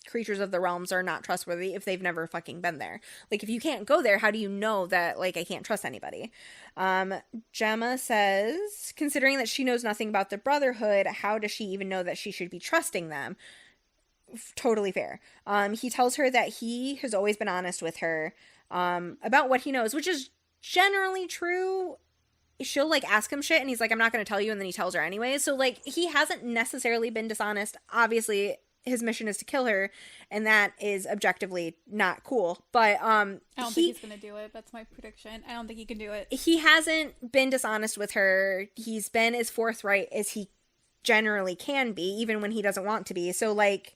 creatures of the realms are not trustworthy if they've never fucking been there. Like, if you can't go there, how do you know that, like, I can't trust anybody? Gemma says, considering that she knows nothing about the Brotherhood, how does she even know that she should be trusting them? Totally fair. He tells her that he has always been honest with her about what he knows, which is generally true. She'll, like, ask him shit, and he's like, I'm not going to tell you, and then he tells her anyway. So, like, he hasn't necessarily been dishonest. Obviously, his mission is to kill her, and that is objectively not cool. But I don't think he's gonna do it. That's my prediction. I don't think he can do it. He hasn't been dishonest with her. He's been as forthright as he generally can be, even when he doesn't want to be. So, like,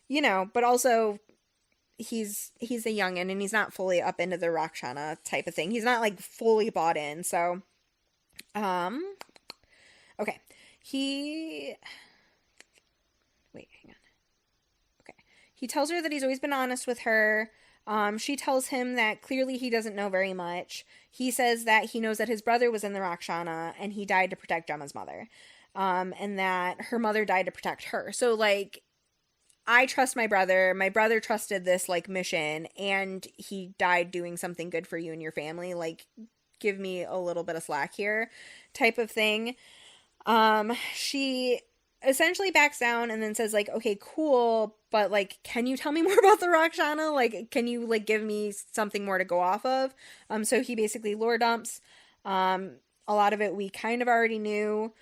you know, but also he's a youngin', and he's not fully up into the Rakshana type of thing. He's not, like, fully bought in. So, okay. Wait, hang on. He tells her that he's always been honest with her. She tells him that clearly he doesn't know very much. He says that he knows that his brother was in the Rakshana and he died to protect Gemma's mother. And that her mother died to protect her. So, like, I trust my brother. My brother trusted this, like, mission, and he died doing something good for you and your family. Like, give me a little bit of slack here type of thing. She essentially backs down and then says, like, okay, cool, but, like, can you tell me more about the Rakshana? Like, can you, like, give me something more to go off of? So he basically lore dumps. A lot of it we kind of already knew.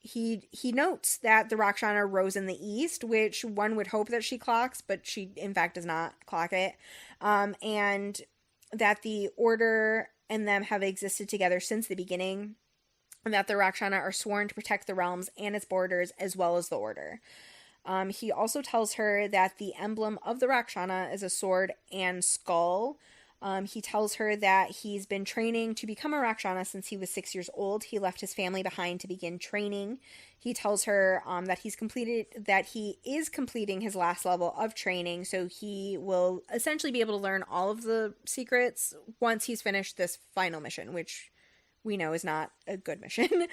He notes that the Rakshana rose in the east, which one would hope that she clocks, but she, in fact, does not clock it. And that the Order and them have existed together since the beginning, and that the Rakshana are sworn to protect the realms and its borders as well as the Order. He also tells her that the emblem of the Rakshana is a sword and skull. He tells her that he's been training to become a Rakshana since he was 6 years old. He left his family behind to begin training. He tells her that he is completing his last level of training, so he will essentially be able to learn all of the secrets once he's finished this final mission, which we know is not a good mission.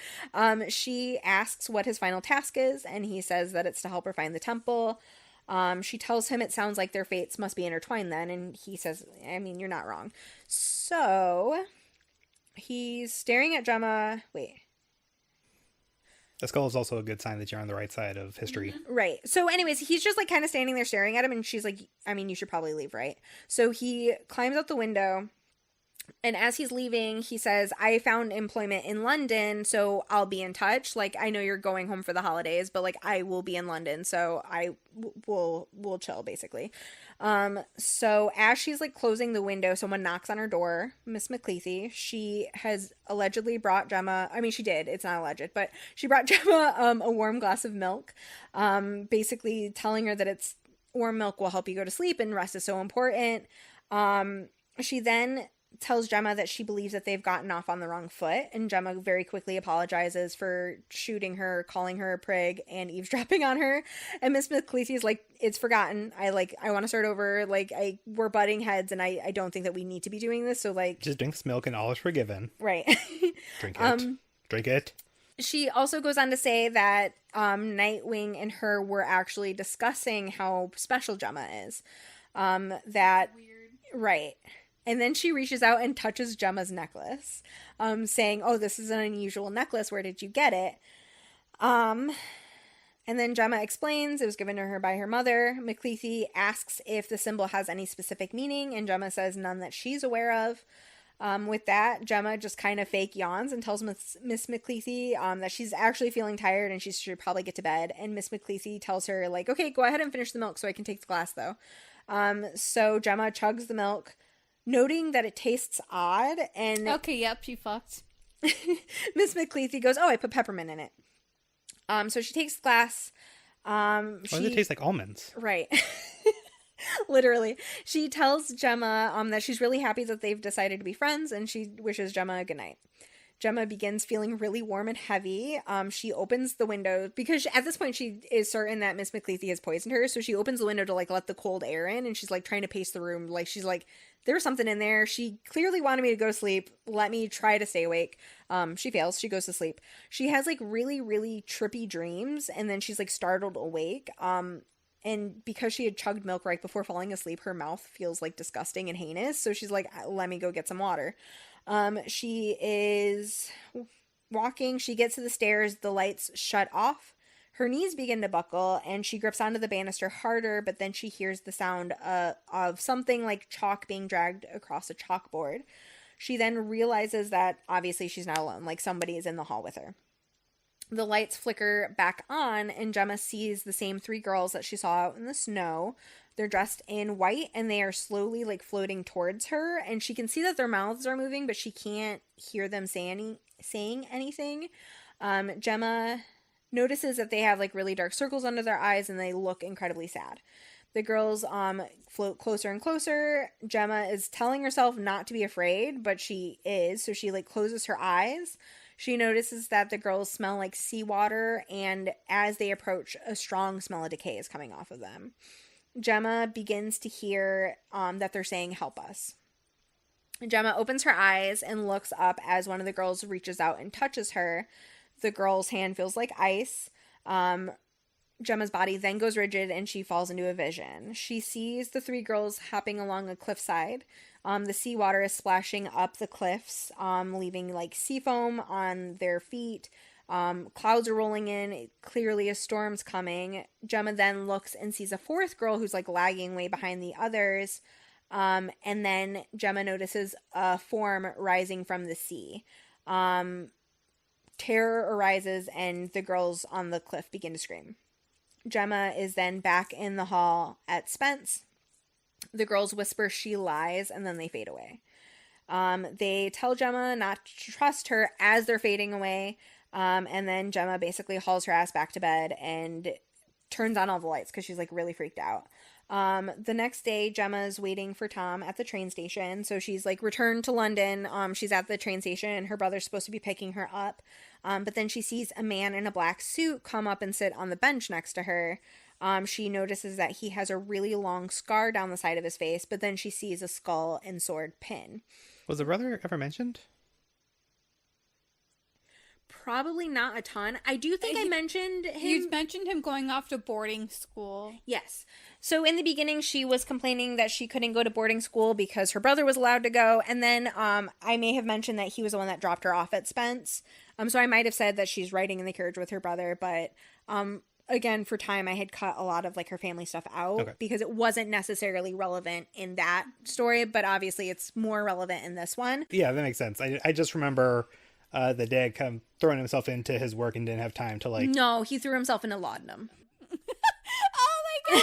She asks what his final task is, and he says that it's to help her find the temple. She tells him it sounds like their fates must be intertwined then, and he says, I mean, you're not wrong. So, he's staring at Gemma. Wait. The skull is also a good sign that you're on the right side of history. Right. So anyways, he's just like kind of standing there staring at him, and she's like, I mean, you should probably leave, right? So he climbs out the window, and as he's leaving, he says, I found employment in London, so I'll be in touch. Like, I know you're going home for the holidays, but like, I will be in London, so we'll chill, basically. So as she's like closing the window, someone knocks on her door, Miss McCleathy. She has allegedly brought Gemma, I mean, she did, it's not alleged, but she brought Gemma a warm glass of milk, basically telling her that it's warm milk will help you go to sleep and rest is so important. She then tells Gemma that she believes that they've gotten off on the wrong foot, and Gemma very quickly apologizes for shooting her, calling her a prig, and eavesdropping on her. And Miss McCleathy is like, it's forgotten. I want to start over. Like, we're butting heads, and I don't think that we need to be doing this. So like, just drink this milk and all is forgiven. Right. Drink it. Drink it. She also goes on to say that Nightwing and her were actually discussing how special Gemma is. That weird. Right. And then she reaches out and touches Gemma's necklace, saying, oh, this is an unusual necklace. Where did you get it? And then Gemma explains it was given to her by her mother. McCleathy asks if the symbol has any specific meaning, and Gemma says none that she's aware of. With that, Gemma just kind of fake yawns and tells Miss McCleathy that she's actually feeling tired and she should probably get to bed. And Miss McCleathy tells her, like, okay, go ahead and finish the milk so I can take the glass, though. So Gemma chugs the milk, noting that it tastes odd, and okay, yep, she fucked. Miss McCleathy goes, oh, I put peppermint in it. So she takes the glass. Why does it taste like almonds? Right. Literally. She tells Gemma that she's really happy that they've decided to be friends, and she wishes Gemma a good night. Gemma begins feeling really warm and heavy. She opens the window because at this point she is certain that Miss McCleathy has poisoned her. So she opens the window to like let the cold air in, and she's like trying to pace the room. Like she's like, there's something in there. She clearly wanted me to go to sleep. Let me try to stay awake. She fails. She goes to sleep. She has like really, really trippy dreams, and then she's like startled awake. And because she had chugged milk right before falling asleep, her mouth feels like disgusting and heinous. So she's like, let me go get some water. She is walking. She gets to the stairs. The lights shut off. Her knees begin to buckle, and she grips onto the banister harder, but then she hears the sound of something like chalk being dragged across a chalkboard. She then realizes that obviously she's not alone, like somebody is in the hall with her. The lights flicker back on, and Gemma sees the same three girls that she saw out in the snow. They're dressed in white, and they are slowly like floating towards her, and she can see that their mouths are moving, but she can't hear them saying anything. Gemma notices that they have like really dark circles under their eyes, and they look incredibly sad. The girls float closer and closer. Gemma is telling herself not to be afraid, but she is, so she like closes her eyes. She notices that the girls smell like seawater, and as they approach, a strong smell of decay is coming off of them. Gemma begins to hear that they're saying, help us. Gemma opens her eyes and looks up as one of the girls reaches out and touches her. The girl's hand feels like ice. Gemma's body then goes rigid, and she falls into a vision. She sees the three girls hopping along a cliffside. The seawater is splashing up the cliffs, leaving like sea foam on their feet. Clouds are rolling in. Clearly a storm's coming. Gemma then looks and sees a fourth girl who's like lagging way behind the others. And then Gemma notices a form rising from the sea. Terror arises, and the girls on the cliff begin to scream. Gemma is then back in the hall at Spence. The girls whisper she lies, and then they fade away. They tell Gemma not to trust her as they're fading away. And then Gemma basically hauls her ass back to bed and turns on all the lights because she's like really freaked out. The next day, Gemma's waiting for Tom at the train station. So she's like returned to London. She's at the train station and her brother's supposed to be picking her up. But then she sees a man in a black suit come up and sit on the bench next to her. She notices that he has a really long scar down the side of his face, but then she sees a skull and sword pin. Was the brother ever mentioned? Probably not a ton. I do think I mentioned him. You mentioned him going off to boarding school. Yes. So in the beginning, she was complaining that she couldn't go to boarding school because her brother was allowed to go. And then I may have mentioned that he was the one that dropped her off at Spence. So I might have said that she's riding in the carriage with her brother. But again, for time, I had cut a lot of like her family stuff out because it wasn't necessarily relevant in that story. But obviously, it's more relevant in this one. Yeah, that makes sense. I just remember the dad come throwing himself into his work and didn't have time to like. No, he threw himself in a laudanum. Oh my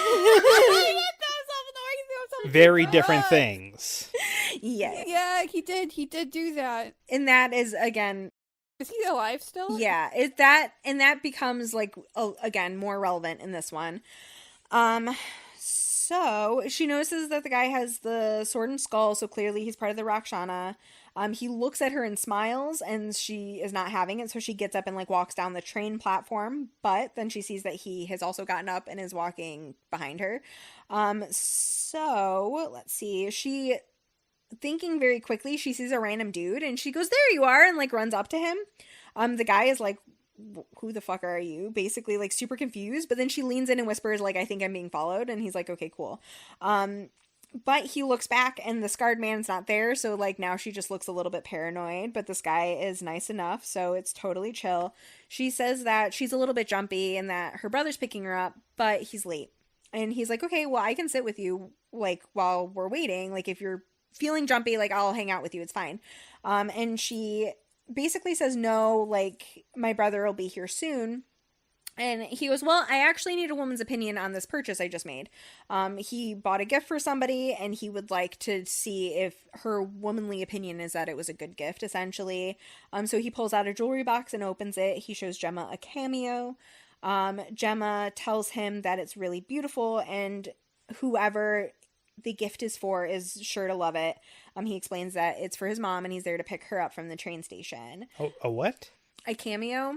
god! Very different things. Yes. Yeah, he did. He did do that. And that is, again... Is he alive still? Yeah. That becomes, like, again, more relevant in this one. So, she notices that the guy has the sword and skull, so clearly he's part of the Rakshana. He looks at her and smiles, and she is not having it, so she gets up and, like, walks down the train platform, but then she sees that he has also gotten up and is walking behind her. So, let's see, she, thinking very quickly, she sees a random dude, and she goes, "There you are," and, like, runs up to him. The guy is like, "Who the fuck are you?" Basically, like, super confused, but then she leans in and whispers, like, "I think I'm being followed," and he's like, "Okay, cool." But he looks back and the scarred man's not there, so like now she just looks a little bit paranoid, but this guy is nice enough, so it's totally chill. She says that she's a little bit jumpy and that her brother's picking her up, but he's late. And he's like, "Okay, well, I can sit with you like while we're waiting. Like if you're feeling jumpy, like I'll hang out with you. It's fine." And she basically says, "No, like my brother will be here soon." And he goes, "Well, I actually need a woman's opinion on this purchase I just made." He bought a gift for somebody, and he would like to see if her womanly opinion is that it was a good gift, essentially. So he pulls out a jewelry box and opens it. He shows Gemma a cameo. Gemma tells him that it's really beautiful, and whoever the gift is for is sure to love it. He explains that it's for his mom, and he's there to pick her up from the train station. Oh, a what? A cameo.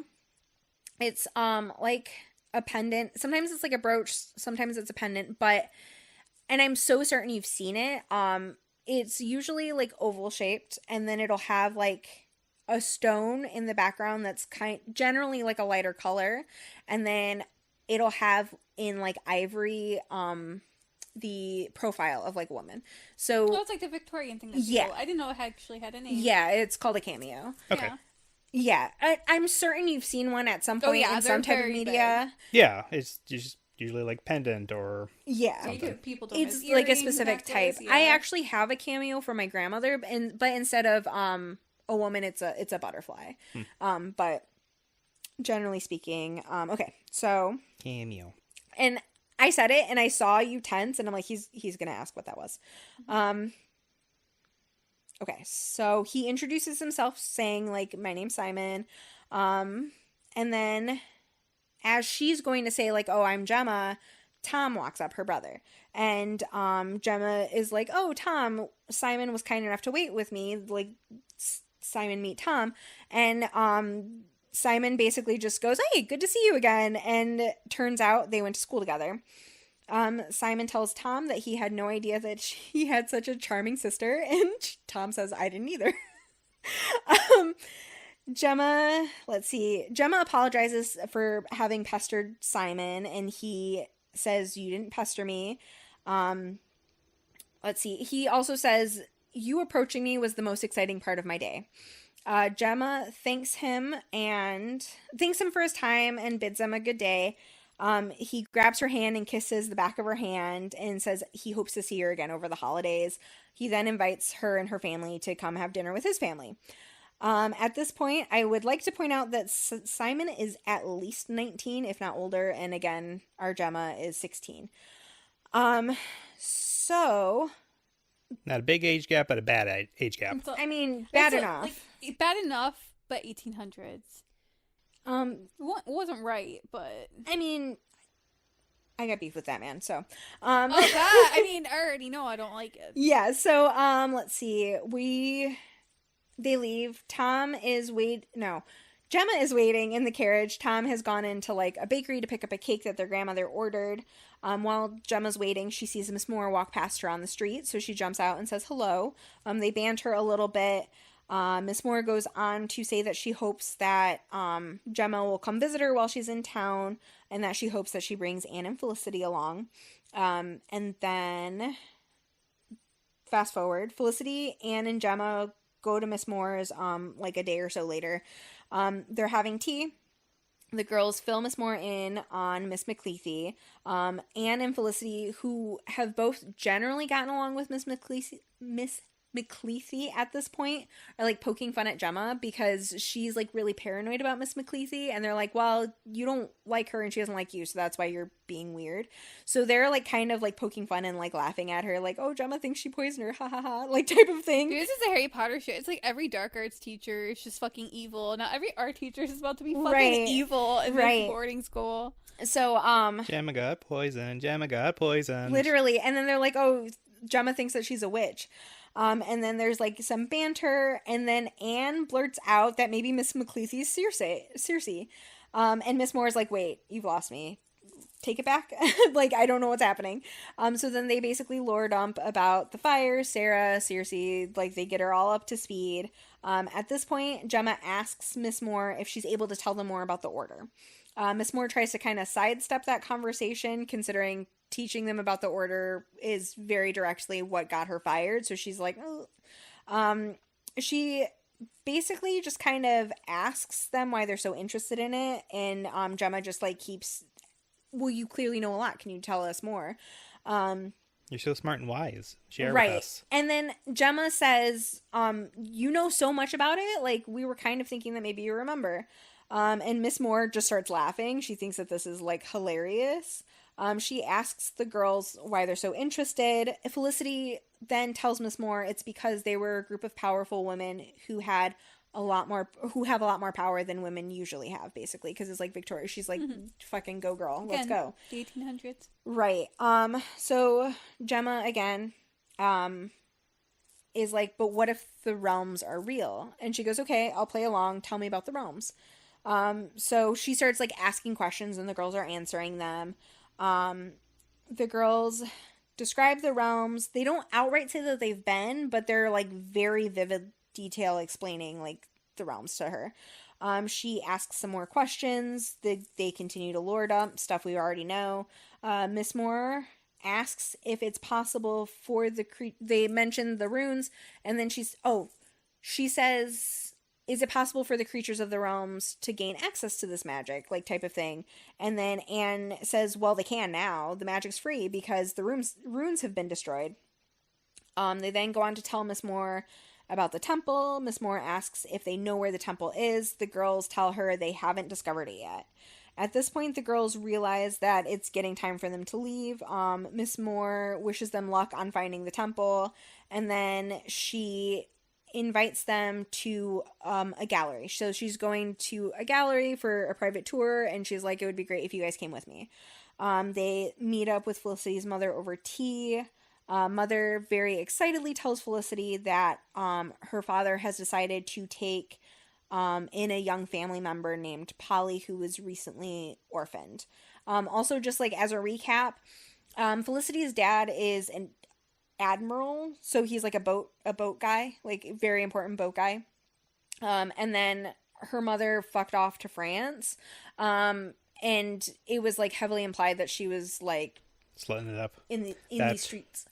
It's like a pendant. Sometimes it's like a brooch, sometimes it's a pendant, but and I'm so certain you've seen it. It's usually like oval shaped, and then it'll have like a stone in the background that's generally like a lighter color, and then it'll have in like ivory the profile of like a woman. So it's like the Victorian thing. Yeah, I didn't know it actually had a name. Yeah, it's called a cameo. Okay. Yeah, I'm certain you've seen one at some point in some type of media. Big. Yeah, it's just usually like pendant or People don't it's like a specific type. Yeah. I actually have a cameo for my grandmother, but instead of a woman, it's a butterfly. But generally speaking, okay, so cameo. And I said it, and I saw you tense, and I'm like, he's gonna ask what that was. Okay, so he introduces himself saying, like, "My name's Simon." And then as she's going to say, like, "Oh, I'm Gemma," Tom walks up, her brother. And Gemma is like, "Oh, Tom, Simon was kind enough to wait with me. Like, Simon, meet Tom." And Simon basically just goes, "Hey, good to see you again." And turns out they went to school together. Simon tells Tom that he had no idea that he had such a charming sister, and Tom says, "I didn't either." Gemma apologizes for having pestered Simon, and he says, "You didn't pester me." He also says, "You approaching me was the most exciting part of my day." Gemma thanks him for his time and bids him a good day. He grabs her hand and kisses the back of her hand and says he hopes to see her again over the holidays. He then invites her and her family to come have dinner with his family. At this point, I would like to point out that Simon is at least 19, if not older, and again, our Gemma is 16. So... Not a big age gap, but a bad age gap. I mean, bad enough. Bad enough, but 1800s. Wasn't right, but... I mean, I got beef with that man, so Oh god, I mean, I already know I don't like it. yeah, so let's see. They leave. Gemma is waiting in the carriage. Tom has gone into like a bakery to pick up a cake that their grandmother ordered. While Gemma's waiting, she sees Miss Moore walk past her on the street, so she jumps out and says hello. They banter a little bit. Miss Moore goes on to say that she hopes that Gemma will come visit her while she's in town, and that she hopes that she brings Anne and Felicity along. And then, fast forward, Felicity, Anne, and Gemma go to Miss Moore's like a day or so later. They're having tea. The girls fill Miss Moore in on Miss McCleathy. Anne and Felicity, who have both generally gotten along with Miss McCleathy at this point, are like poking fun at Gemma because she's like really paranoid about Miss McCleathy, and they're like, well, you don't like her and she doesn't like you, so that's why you're being weird. So they're like kind of like poking fun and like laughing at her, like, oh, Gemma thinks she poisoned her, ha ha ha, like type of thing. Dude, this is a Harry Potter shit. It's like every dark arts teacher is just fucking evil. Now every art teacher is about to be fucking evil in this boarding school. So Gemma got poisoned. Gemma got poisoned. Literally, and then they're like, oh, Gemma thinks that she's a witch. And then there's like some banter, and then Anne blurts out that maybe Miss McCleathy's Circe. And Miss Moore's like, wait, you've lost me. Take it back. Like, I don't know what's happening. So then they basically lore dump about the fire, Sarah, Circe, like they get her all up to speed. At this point, Gemma asks Miss Moore if she's able to tell them more about the order. Miss Moore tries to kind of sidestep that conversation, considering teaching them about the order is very directly what got her fired. So she's like, oh. She basically just kind of asks them why they're so interested in it. And Gemma just like keeps, well, you clearly know a lot. Can you tell us more? You're so smart and wise. Share right. with us. And then Gemma says, you know so much about it. Like, we were kind of thinking that maybe you remember. And Miss Moore just starts laughing. She thinks that this is like hilarious. She asks the girls why they're so interested. Felicity then tells Miss Moore it's because they were a group of powerful women who have a lot more power than women usually have, basically, because it's like Victoria. She's like, fucking go girl, let's go. The 1800s. Right. So Gemma again is like, but what if the realms are real? And she goes, okay, I'll play along. Tell me about the realms. So she starts like asking questions and the girls are answering them. The girls describe the realms. They don't outright say that they've been, but they're like very vivid detail explaining like the realms to her. She asks some more questions. They continue to lore dump stuff we already know. Miss Moore asks if it's possible for they mention the runes, and then she says, is it possible for the creatures of the realms to gain access to this magic, like type of thing? And then Anne says, well, they can now. The magic's free because the runes have been destroyed. They then go on to tell Miss Moore about the temple. Miss Moore asks if they know where the temple is. The girls tell her they haven't discovered it yet. At this point, the girls realize that it's getting time for them to leave. Miss Moore wishes them luck on finding the temple, and then she invites them to a gallery. So she's going to a gallery for a private tour, and she's like, it would be great if you guys came with me. They meet up with Felicity's mother over tea. Mother very excitedly tells Felicity that her father has decided to take in a young family member named Polly, who was recently orphaned. Also, just like as a recap, Felicity's dad is an admiral, so he's like a boat guy, like very important boat guy. And then her mother fucked off to France, and it was like heavily implied that she was like slutting it up in these streets.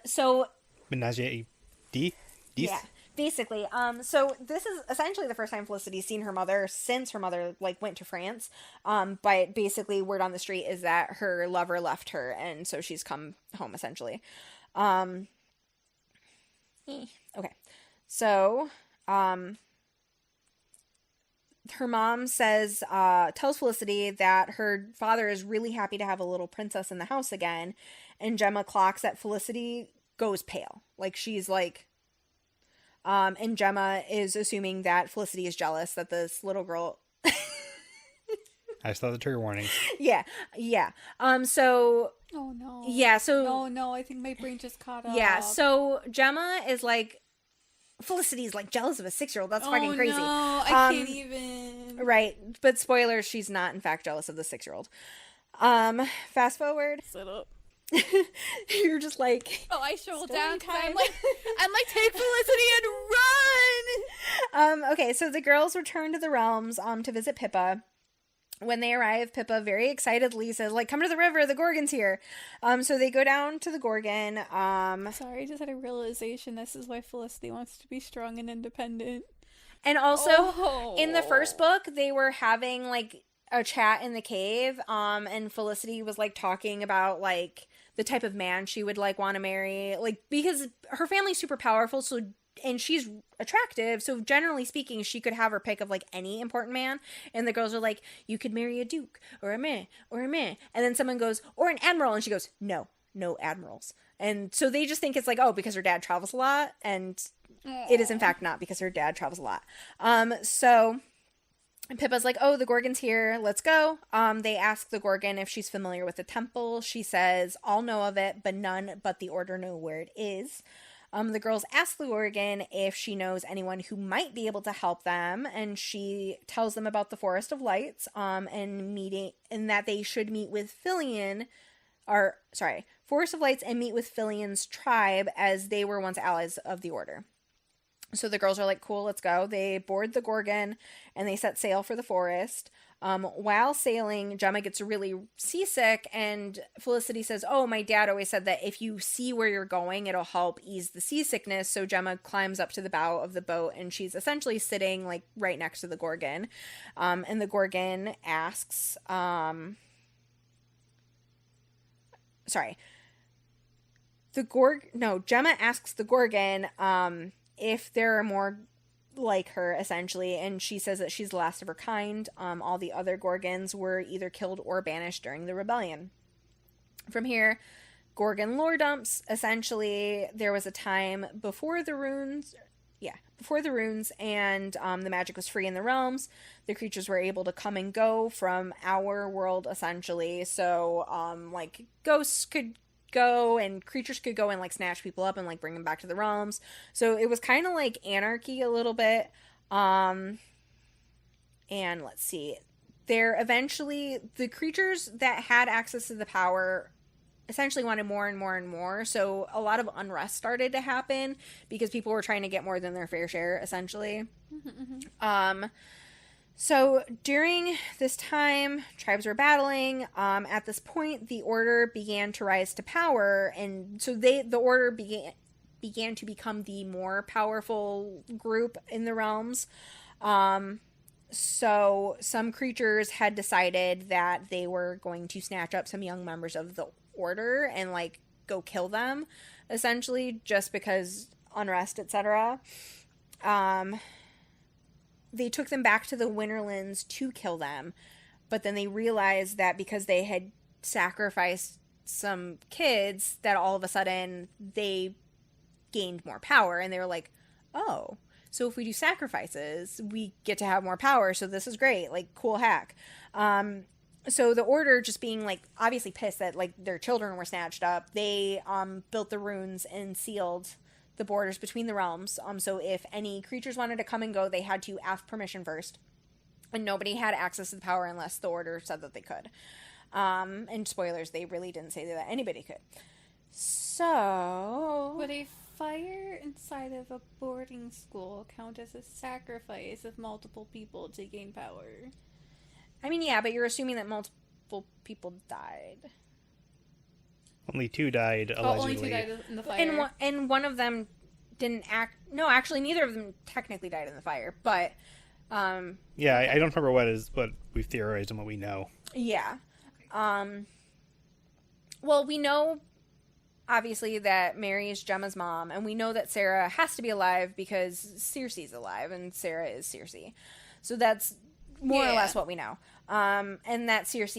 So menage a deux. Yeah, basically. So this is essentially the first time Felicity's seen her mother since her mother like went to France. But basically word on the street is that her lover left her, and so she's come home essentially. Okay. So, her mom says, tells Felicity that her father is really happy to have a little princess in the house again. And Gemma clocks that Felicity goes pale. Like, she's like, and Gemma is assuming that Felicity is jealous that this little girl I saw the trigger warnings. Yeah. So Oh no. yeah, so No, I think my brain just caught up. yeah, so Gemma is like, Felicity's like jealous of a 6-year-old. That's fucking crazy. No, I can't even. Right, but spoilers, she's not in fact jealous of the 6-year-old. Fast forward. Sit up. You're just like, Oh, I shriveled Story down 'cause time. I'm like, take Felicity and run. okay, so the girls return to the realms to visit Pippa. When they arrive, Pippa very excitedly says, like, come to the river, the Gorgon's here. So they go down to the Gorgon. Sorry, I just had a realization. This is why Felicity wants to be strong and independent. And also, in the first book, they were having, like, a chat in the cave, and Felicity was, like, talking about, like, the type of man she would, like, want to marry. Like, because her family's super powerful, so, and she's attractive, so generally speaking, she could have her pick of, like, any important man. And the girls are like, you could marry a duke, or a man, or a man. And then someone goes, or an admiral, and she goes, no admirals. And so they just think it's like, oh, because her dad travels a lot, and it is in fact not, because her dad travels a lot. So Pippa's like, oh, the Gorgon's here, let's go. They ask the Gorgon if she's familiar with the temple. She says, all know of it, but none but the Order know where it is. The girls ask the Gorgon if she knows anyone who might be able to help them, and she tells them about the Forest of Lights, and that they should meet with Forest of Lights and meet with Filian's tribe, as they were once allies of the Order. So the girls are like, cool, let's go. They board the Gorgon and they set sail for the forest. While sailing, Gemma gets really seasick, and Felicity says, oh, my dad always said that if you see where you're going, it'll help ease the seasickness. So Gemma climbs up to the bow of the boat, and she's essentially sitting, like, right next to the Gorgon. And the Gorgon asks, Gemma asks the Gorgon, if there are more like her, essentially, and she says that she's the last of her kind. All the other Gorgons were either killed or banished during the rebellion. From here, Gorgon lore dumps. Essentially, there was a time before the runes, and the magic was free in the realms. The creatures were able to come and go from our world, essentially. So, like, ghosts could go, and creatures could go and, like, snatch people up and, like, bring them back to the realms. So it was kind of like anarchy a little bit. And let's see, the creatures that had access to the power essentially wanted more and more and more. So a lot of unrest started to happen because people were trying to get more than their fair share, essentially. So during this time, tribes were battling. At this point, the Order began to rise to power, and so the Order began to become the more powerful group in the realms. So some creatures had decided that they were going to snatch up some young members of the Order and, like, go kill them, essentially, just because unrest, etc. They took them back to the Winterlands to kill them, but then they realized that because they had sacrificed some kids, that all of a sudden they gained more power, and they were like, oh, so if we do sacrifices, we get to have more power, so this is great, like, cool hack. So the Order, just being, like, obviously pissed that, like, their children were snatched up, they built the runes and sealed the borders between the realms. So if any creatures wanted to come and go, they had to ask permission first, and nobody had access to the power unless the Order said that they could. And spoilers, they really didn't say that anybody could. So Would a fire inside of a boarding school count as a sacrifice of multiple people to gain power? I mean, yeah, but you're assuming that multiple people died. Only 2 died, allegedly. Only 2 died in the fire. And one of them didn't act... No, actually, neither of them technically died in the fire, but... Yeah, I don't remember what we've theorized and what we know. Yeah. Well, we know, obviously, that Mary is Gemma's mom, and we know that Sarah has to be alive because Circe's alive, and Sarah is Circe. So that's more or less what we know. And that Circe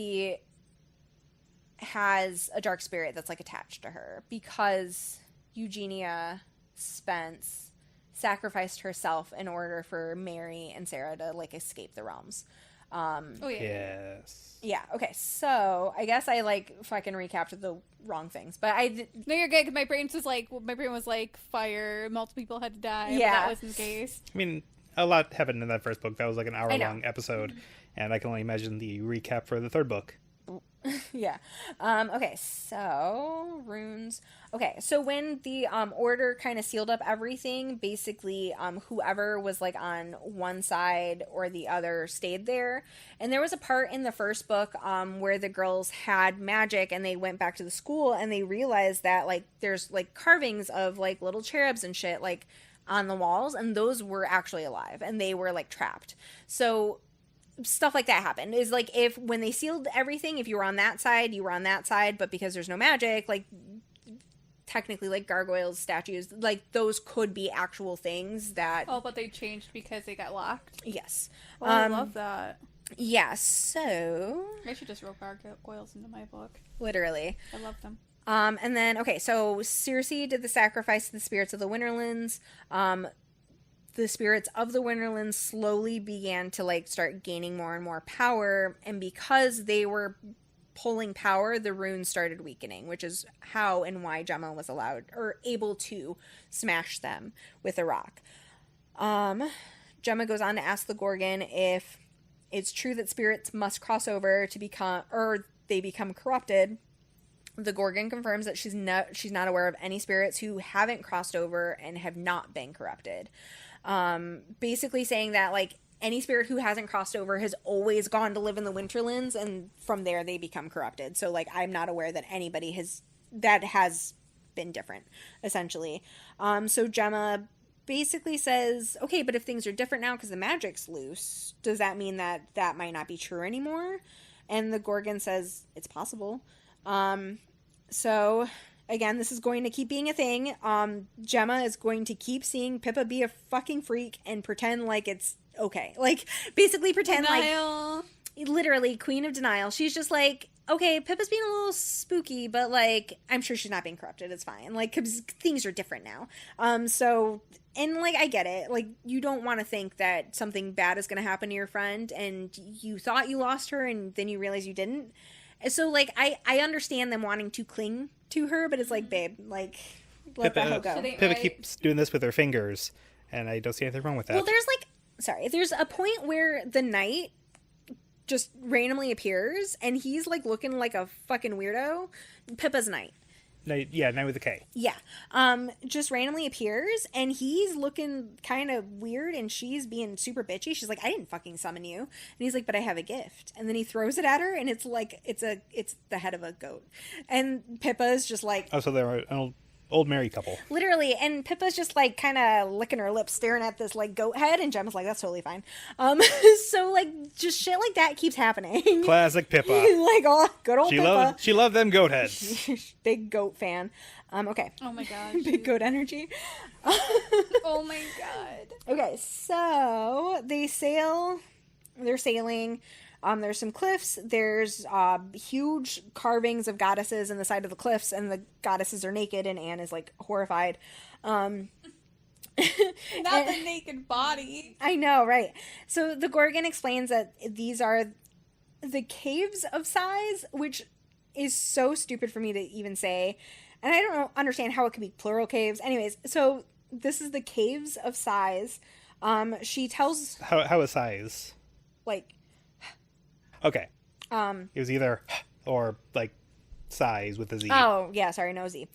has a dark spirit that's, like, attached to her because Eugenia Spence sacrificed herself in order for Mary and Sarah to, like, escape the realms. Oh, yeah. Yes. Yeah, okay, so I guess I, like, fucking recapped the wrong things, but No, you're good, because my brain was like, fire, multiple people had to die, but Yeah. that wasn't the case. I mean, a lot happened in that first book. That was like an know. hour-long episode, and I can only imagine the recap for the third book. Yeah. Okay, so runes. Okay, so when the order kind of sealed up everything, basically whoever was like on one side or the other stayed there. And there was a part in the first book where the girls had magic and they went back to the school and they realized that like there's like carvings of like little cherubs and shit like on the walls, and those were actually alive and they were like trapped. So stuff like that happened. Is like if when they sealed everything, if you were on that side, you were on that side, but because there's no magic, like technically like gargoyles, statues, like those could be actual things that Oh, but they changed because they got locked. yes. Oh, I love that. Yeah, so I should just wrote gargoyles into my book. literally. I love them. And then okay, so Circe did the sacrifice to the spirits of the Winterlands. The spirits of the Winterlands slowly began to like start gaining more and more power, and because they were pulling power, the runes started weakening, which is how and why Gemma was allowed or able to smash them with a rock. Gemma goes on to ask the Gorgon if it's true that spirits must cross over to become, or they become corrupted. The Gorgon confirms that she's not aware of any spirits who haven't crossed over and have not been corrupted. Basically saying that like any spirit who hasn't crossed over has always gone to live in the Winterlands, and from there they become corrupted. So like I'm not aware that anybody has been different, essentially. So Gemma basically says, okay, but if things are different now because the magic's loose, does that mean that that might not be true anymore? And the Gorgon says it's possible. So again, this is going to keep being a thing. Gemma is going to keep seeing Pippa be a fucking freak and pretend like it's okay. Like, basically pretend Denial. like, literally, queen of denial. She's just like, okay, Pippa's being a little spooky, but like, I'm sure she's not being corrupted. It's fine. Like, 'cause things are different now. And like, I get it. Like, you don't want to think that something bad is going to happen to your friend and you thought you lost her and then you realize you didn't. So, like, I understand them wanting to cling to her, but it's like, babe, like, let that hoe go. Pippa keeps doing this with her fingers, and I don't see anything wrong with that. Well, there's a point where the knight just randomly appears, and he's, like, looking like a fucking weirdo. Pippa's knight. Night with a K. Yeah. Just randomly appears, and he's looking kind of weird, and she's being super bitchy. She's like, I didn't fucking summon you. And he's like, but I have a gift. And then he throws it at her, and it's like, it's the head of a goat. And Pippa's just like... Oh, so they're an old married couple. Literally, and Pippa's just like kind of licking her lips, staring at this like goat head, and Gemma's like, that's totally fine. So like just shit like that keeps happening. Classic Pippa. Like, oh, good old Pippa. She loved them goat heads. Big goat fan. Okay. Oh my god. Big goat energy. Oh my god. Okay, so they sail. They're sailing. There's some cliffs. There's huge carvings of goddesses in the side of the cliffs, and the goddesses are naked, and Anne is like horrified. Not the naked body. I know, right? So the Gorgon explains that these are the caves of size, which is so stupid for me to even say, and I don't understand how it could be plural caves. Anyways, so this is the caves of size. She tells how a size like. Okay. It was either or like size with a Z. Oh, yeah, sorry, no Z.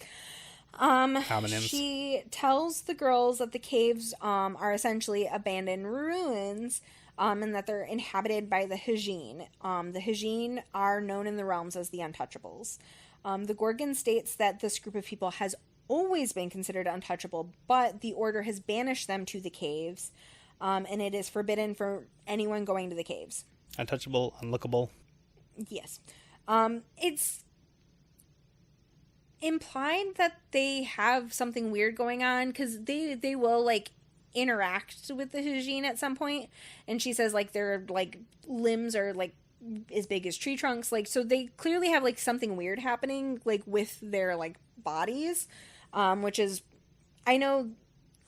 Homonyms. She tells the girls that the caves are essentially abandoned ruins, and that they're inhabited by the Hajin. The Hajin are known in the realms as the Untouchables. The Gorgon states that this group of people has always been considered untouchable, but the order has banished them to the caves, and it is forbidden for anyone going to the caves. Untouchable, unlookable. Yes. It's implied that they have something weird going on, because they will, like, interact with the Hajin at some point, and she says, like, their, like, limbs are, like, as big as tree trunks, like, so they clearly have, like, something weird happening, like, with their, like, bodies, which is, I know,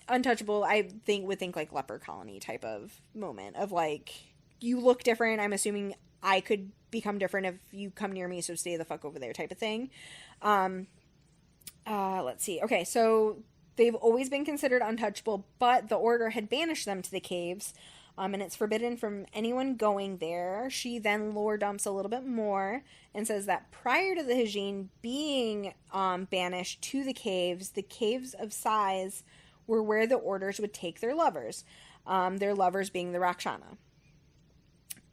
Untouchable, I would think, like, leper colony type of moment of, like, you look different. I'm assuming I could become different if you come near me, so stay the fuck over there type of thing. Let's see. Okay, so they've always been considered untouchable, but the Order had banished them to the caves, and it's forbidden from anyone going there. She then lore dumps a little bit more and says that prior to the Hajin being banished to the caves of size were where the Orders would take their lovers being the Rakshana.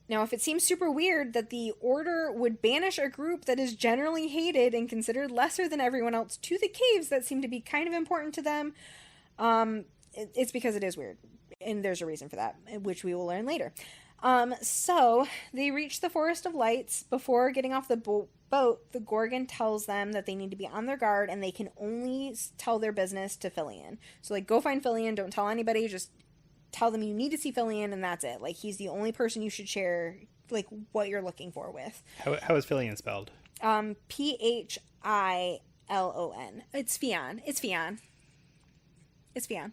Now, if it seems super weird that the Order would banish a group that is generally hated and considered lesser than everyone else to the caves that seem to be kind of important to them, it's because it is weird. And there's a reason for that, which we will learn later. So, they reach the Forest of Lights. Before getting off the boat, the Gorgon tells them that they need to be on their guard and they can only tell their business to Filian. So, like, go find Filian, don't tell anybody, just tell them you need to see Filian and that's it. Like, he's the only person you should share, like, what you're looking for with. How is Filian spelled? Philon. It's Fion. It's Fion.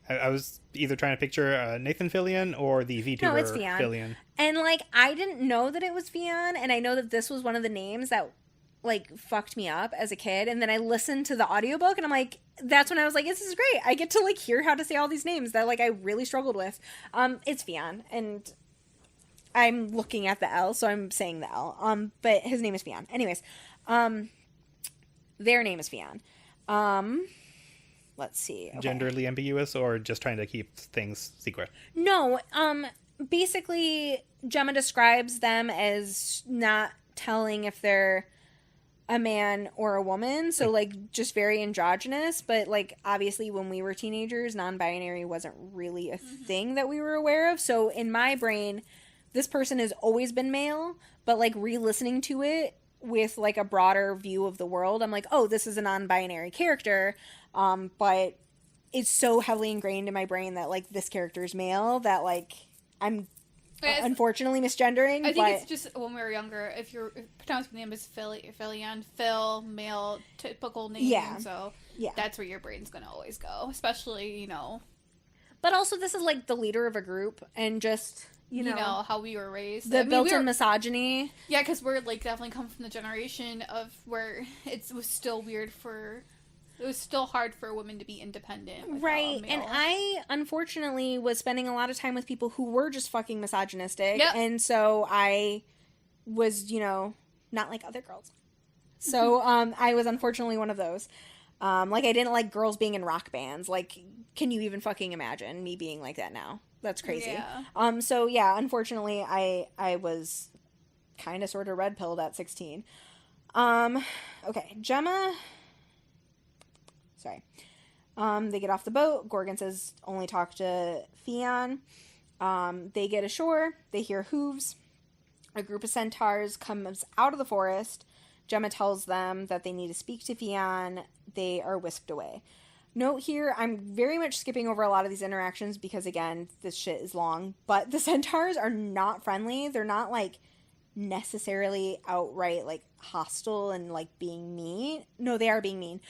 I was either trying to picture Nathan Fillion or the VTuber No, it's Fion. Fillion. And, like, I didn't know that it was Fion, and I know that this was one of the names that, like, fucked me up as a kid. And then I listened to the audiobook, and I'm like, that's when I was like, this is great. I get to, like, hear how to say all these names that, like, I really struggled with. It's Fion, and I'm looking at the L, so I'm saying the L. But his name is Fion. Anyways, their name is Fion. Let's see. Okay. Genderly ambiguous or just trying to keep things secret? No, basically, Gemma describes them as not telling if they're a man or a woman, so, like, just very androgynous, but, like, obviously when we were teenagers, non-binary wasn't really a thing that we were aware of, so in my brain, this person has always been male, but, like, re-listening to it with, like, a broader view of the world, I'm like, oh, this is a non-binary character, but it's so heavily ingrained in my brain that, like, this character is male that, like, I'm unfortunately misgendering. I think it's just when we were younger, if your pronounced name is Filion, Phil, male, typical name, yeah. So yeah. That's where your brain's gonna always go, especially, you know. But also, this is, like, the leader of a group, and just, you know how we were raised. The built-in misogyny. Yeah, because we're, like, definitely come from the generation of where it was still weird for... It was still hard for women to be independent. Right, and I, unfortunately, was spending a lot of time with people who were just fucking misogynistic, yep. And so I was, you know, not like other girls. So, I was unfortunately one of those. Like, I didn't like girls being in rock bands. Like, can you even fucking imagine me being like that now? That's crazy. Yeah. So, yeah, unfortunately, I was kind of sort of red-pilled at 16. Okay, Gemma... Sorry. They get off the boat. Gorgon says, only talk to Fion. They get ashore. They hear hooves. A group of centaurs comes out of the forest. Gemma tells them that they need to speak to Fion. They are whisked away. Note here, I'm very much skipping over a lot of these interactions because, again, this shit is long. But the centaurs are not friendly. They're not, like, necessarily outright, like, hostile and, like, being mean. No, they are being mean.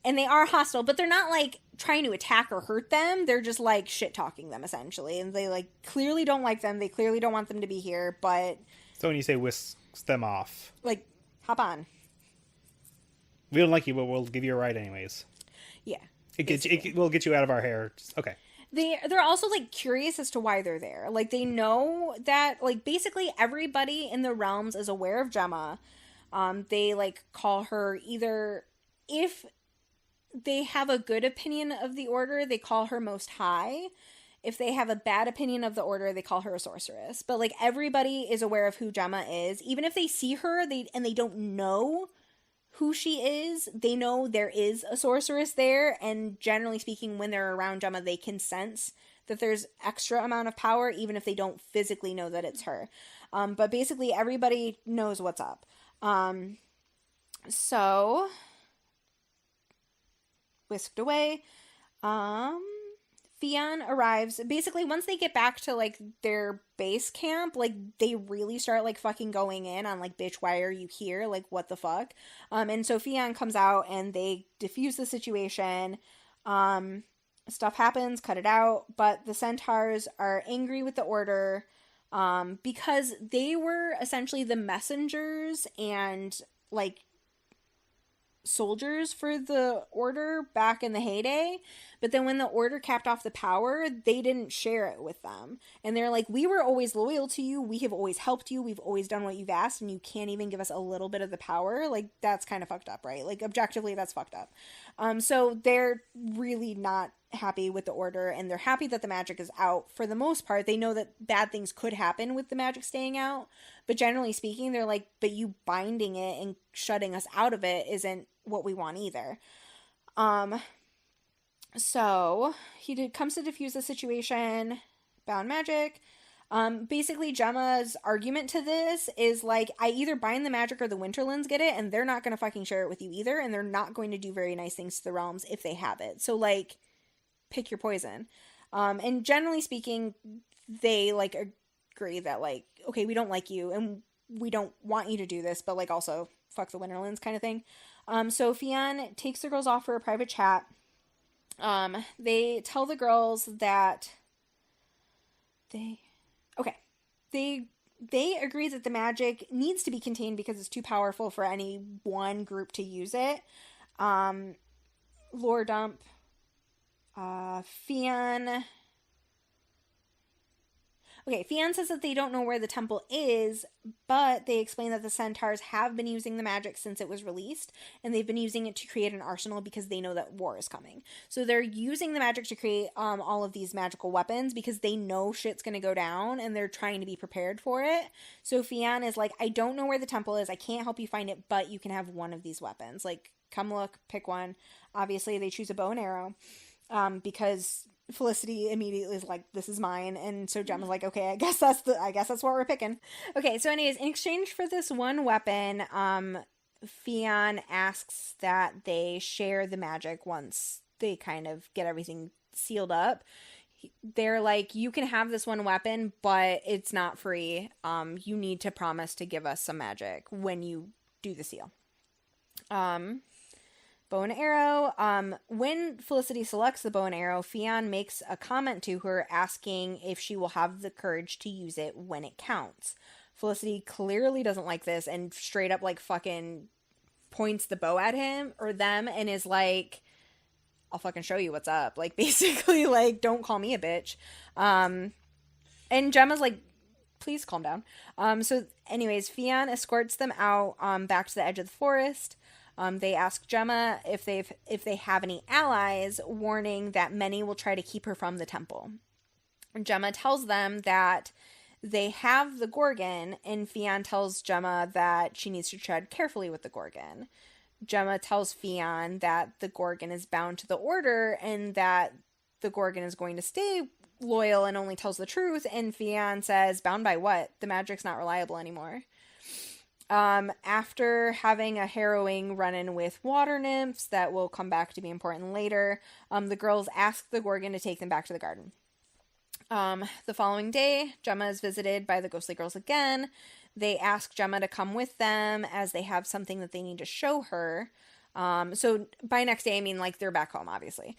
And they are hostile, but they're not, like, trying to attack or hurt them. They're just, like, shit-talking them, essentially. And they, like, clearly don't like them. They clearly don't want them to be here, but... So when you say whisks them off... Like, hop on. We don't like you, but we'll give you a ride anyways. Yeah. It will get you out of our hair. Okay. They're also, like, curious as to why they're there. Like, they know that, like, basically everybody in the realms is aware of Gemma. They, like, call her either... If... they have a good opinion of the Order, they call her Most High. If they have a bad opinion of the Order, they call her a sorceress. But, like, everybody is aware of who Gemma is. Even if they see her and they don't know who she is, they know there is a sorceress there. And generally speaking, when they're around Gemma, they can sense that there's extra amount of power, even if they don't physically know that it's her. But basically, everybody knows what's up. So... whisked away. Fion arrives. Basically, once they get back to, like, their base camp, like, they really start, like, fucking going in on, like, bitch, why are you here? Like, what the fuck? And so Fion comes out and they diffuse the situation. Stuff happens, cut it out, but the centaurs are angry with the Order. because they were essentially the messengers and, like, soldiers for the Order back in the heyday, but then when the Order capped off the power, they didn't share it with them, and they're like, we were always loyal to you, we have always helped you, we've always done what you've asked, and you can't even give us a little bit of the power. Like, that's kind of fucked up, right? Like, objectively, that's fucked up. So they're really not happy with the Order, and they're happy that the magic is out. For the most part, they know that bad things could happen with the magic staying out, but generally speaking, they're like, but you binding it and shutting us out of it isn't what we want either. So he comes to defuse the situation, bound magic. Basically, Gemma's argument to this is like, I either bind the magic or the Winterlands get it, and they're not going to fucking share it with you either, and they're not going to do very nice things to the realms if they have it. So, like, pick your poison. And generally speaking, they, like, agree that, like, okay, we don't like you, and we don't want you to do this, but, like, also, fuck the Winterlands kind of thing. So Fionn takes the girls off for a private chat. They tell the girls that they agree that the magic needs to be contained because it's too powerful for any one group to use it. Lore dump. Fionn says that they don't know where the temple is, but they explain that the centaurs have been using the magic since it was released, and they've been using it to create an arsenal because they know that war is coming. So they're using the magic to create all of these magical weapons because they know shit's gonna go down, and they're trying to be prepared for it. So Fionn is like, I don't know where the temple is, I can't help you find it, but you can have one of these weapons. Like, come look, pick one. Obviously, they choose a bow and arrow, because Felicity immediately is like, this is mine, and so Gemma's like, okay, I guess that's what we're picking. Okay, so anyways, in exchange for this one weapon, Fionn asks that they share the magic once they kind of get everything sealed up. They're like, you can have this one weapon, but it's not free. You need to promise to give us some magic when you do the seal. Bow and arrow. When Felicity selects the bow and arrow, Fionn makes a comment to her asking if she will have the courage to use it when it counts. Felicity clearly doesn't like this and straight up, like, fucking points the bow at him or them and is like, I'll fucking show you what's up. Like, basically, like, don't call me a bitch. And Gemma's like, please calm down. So anyways, Fionn escorts them out back to the edge of the forest. They ask Gemma if they have any allies, warning that many will try to keep her from the temple. Gemma tells them that they have the Gorgon, and Fionn tells Gemma that she needs to tread carefully with the Gorgon. Gemma tells Fionn that the Gorgon is bound to the Order, and that the Gorgon is going to stay loyal and only tells the truth, and Fionn says, bound by what? The magic's not reliable anymore. After having a harrowing run-in with water nymphs that will come back to be important later, the girls ask the Gorgon to take them back to the garden. The following day, Gemma is visited by the ghostly girls again. They ask Gemma to come with them as they have something that they need to show her. So by next day, I mean, like, they're back home, obviously.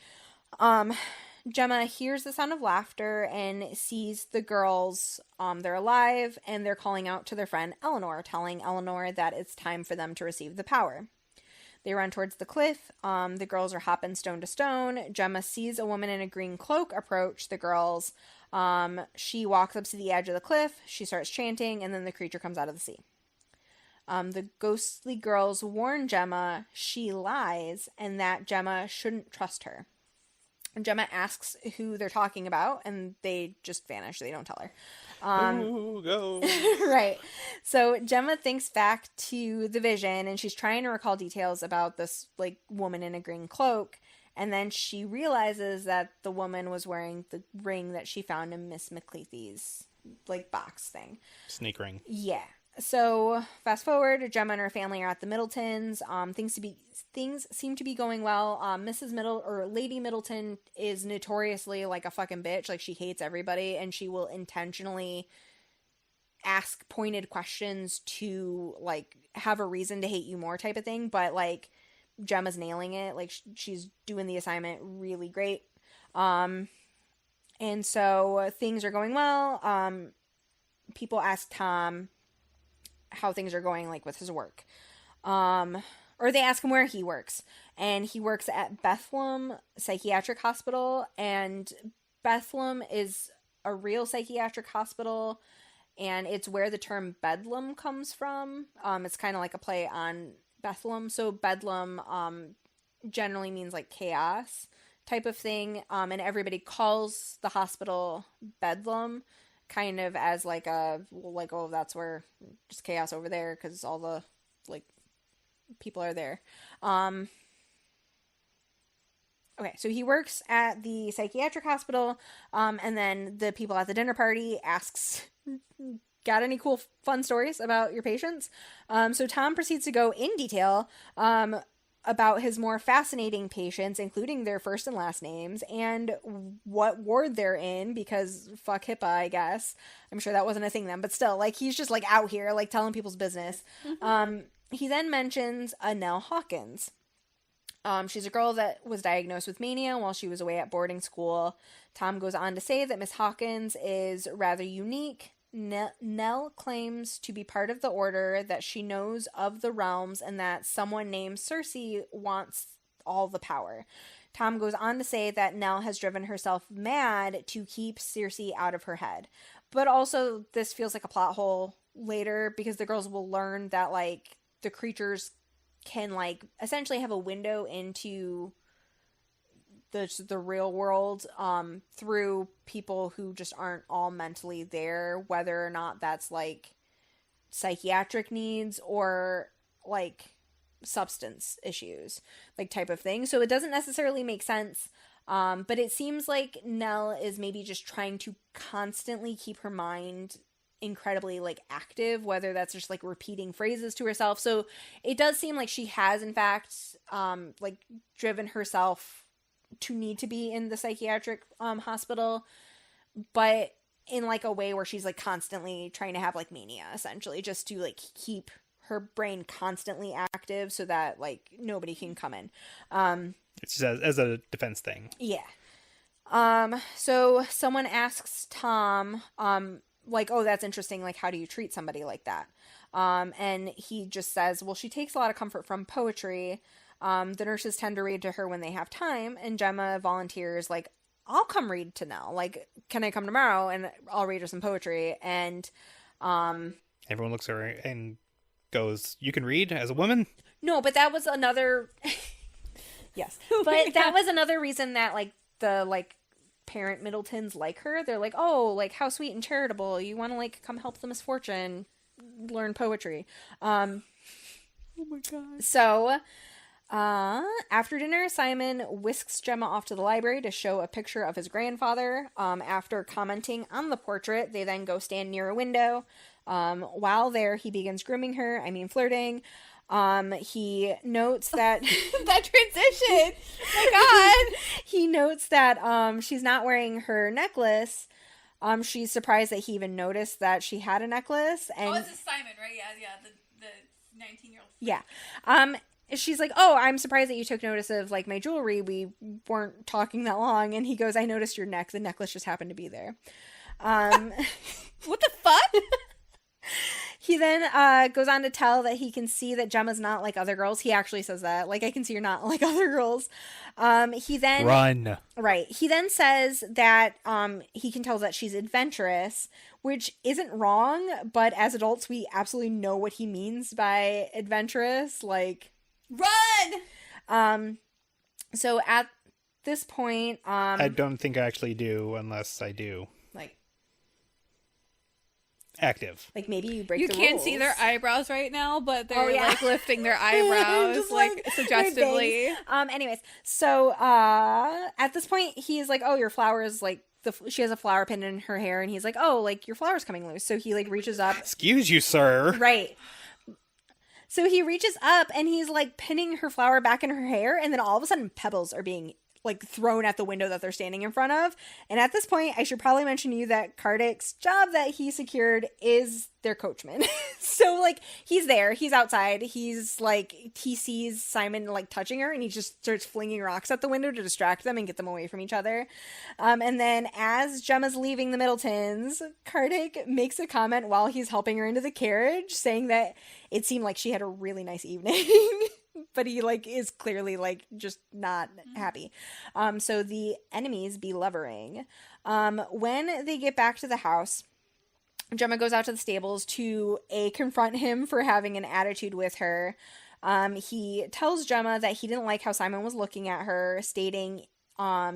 Gemma hears the sound of laughter and sees the girls, they're alive, and they're calling out to their friend Eleanor, telling Eleanor that it's time for them to receive the power. They run towards the cliff. The girls are hopping stone to stone. Gemma sees a woman in a green cloak approach the girls. She walks up to the edge of the cliff. She starts chanting, and then the creature comes out of the sea. The ghostly girls warn Gemma she lies and that Gemma shouldn't trust her. Gemma asks who they're talking about, and they just vanish. They don't tell her. Go. Right. So Gemma thinks back to the vision, and she's trying to recall details about this, like, woman in a green cloak, and then she realizes that the woman was wearing the ring that she found in Miss McCleathy's, like, box thing. Snake ring. Yeah. So, fast forward, Gemma and her family are at the Middletons. Things seem to be going well. Lady Middleton is notoriously, like, a fucking bitch. Like, she hates everybody, and she will intentionally ask pointed questions to, like, have a reason to hate you more type of thing. But, like, Gemma's nailing it. Like, she's doing the assignment really great. And so, things are going well. people ask Tom how things are going, like, with his work. Or they ask him where he works. And he works at Bethlehem Psychiatric Hospital. And Bethlehem is a real psychiatric hospital. And it's where the term Bedlam comes from. It's kind of like a play on Bethlehem. So Bedlam generally means, like, chaos type of thing. And everybody calls the hospital Bedlam, kind of as like a, well, like, oh, that's where just chaos over there because all the, like, people are there. Okay, so he works at the psychiatric hospital, and then the people at the dinner party asks, got any cool fun stories about your patients? So Tom proceeds to go in detail about his more fascinating patients, including their first and last names, and what ward they're in, because fuck HIPAA, I guess. I'm sure that wasn't a thing then, but still, like, he's just, like, out here, like, telling people's business. He then mentions Nell Hawkins. She's a girl that was diagnosed with mania while she was away at boarding school. Tom goes on to say that Miss Hawkins is rather unique. Nell claims to be part of the order, that she knows of the realms, and that someone named Cersei wants all the power. Tom goes on to say that Nell has driven herself mad to keep Cersei out of her head. But also, this feels like a plot hole later, because the girls will learn that, like, the creatures can, like, essentially have a window into the real world through people who just aren't all mentally there, whether or not that's, like, psychiatric needs or, like, substance issues, like, type of thing. So it doesn't necessarily make sense, but it seems like Nell is maybe just trying to constantly keep her mind incredibly, like, active, whether that's just, like, repeating phrases to herself. So it does seem like she has, in fact, like, driven herself to need to be in the psychiatric hospital, but in, like, a way where she's, like, constantly trying to have, like, mania, essentially, just to, like, keep her brain constantly active so that, like, nobody can come in. It's just as a defense thing. Yeah. So someone asks Tom, like, oh, that's interesting, like, how do you treat somebody like that? And he just says, well, she takes a lot of comfort from poetry. The nurses tend to read to her when they have time, and Gemma volunteers, like, I'll come read to Nell. Like, can I come tomorrow and I'll read her some poetry? And everyone looks at her and goes, you can read as a woman? No, but that was another yes. But that was another reason that, like, the, like, parent Middletons like her. They're like, oh, like, how sweet and charitable. You want to, like, come help the misfortune learn poetry. Oh my god. So after dinner, Simon whisks Gemma off to the library to show a picture of his grandfather. After commenting on the portrait, they then go stand near a window. While there, he begins grooming her, flirting. He notes that that transition. My God. He notes that she's not wearing her necklace. She's surprised that he even noticed that she had a necklace. And this is Simon, right? Yeah, the 19-year-old. Yeah. She's like, oh, I'm surprised that you took notice of, like, my jewelry. We weren't talking that long. And he goes, I noticed your neck. The necklace just happened to be there. What the fuck? He then goes on to tell that he can see that Gemma's not like other girls. He actually says that. Like, I can see you're not like other girls. He then... Run. Right. He then says that he can tell that she's adventurous, which isn't wrong, but as adults, we absolutely know what he means by adventurous. Like... Run! So at this point... I don't think I actually do, unless I do. Like... Active. Like, maybe you break the rules. You can't see their eyebrows right now, but they're, like, lifting their eyebrows, Just, like, suggestively. Anyways, so, at this point, he's like, oh, your flower is, like, she has a flower pin in her hair, and he's like, oh, like, your flower's coming loose. So he, like, reaches up. Excuse you, sir. Right. So he reaches up, and he's, like, pinning her flower back in her hair, and then all of a sudden, pebbles are being, like thrown at the window that they're standing in front of. And at this point, I should probably mention to you that Kardic's job that he secured is their coachman. So like he's there, he's outside, he's like, he sees Simon like touching her and he just starts flinging rocks at the window to distract them and get them away from each other. And then as Gemma's leaving the Middletons, Kardik makes a comment while he's helping her into the carriage saying that it seemed like she had a really nice evening. But he like is clearly like just not happy. So the enemies be lovering. When they get back to the house, Gemma goes out to the stables to confront him for having an attitude with her. He tells Gemma that he didn't like how Simon was looking at her, stating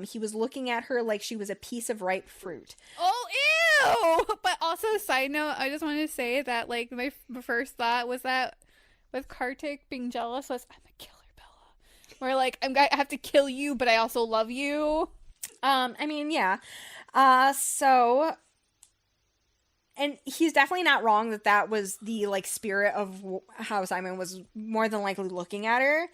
he was looking at her like she was a piece of ripe fruit. Oh, ew! But also, side note, I just wanted to say that like my first thought was that with Kartik being jealous was, I'm a killer, Bella. Where like, I have to kill you, but I also love you. I mean, yeah. So, and he's definitely not wrong that was the like spirit of how Simon was more than likely looking at her.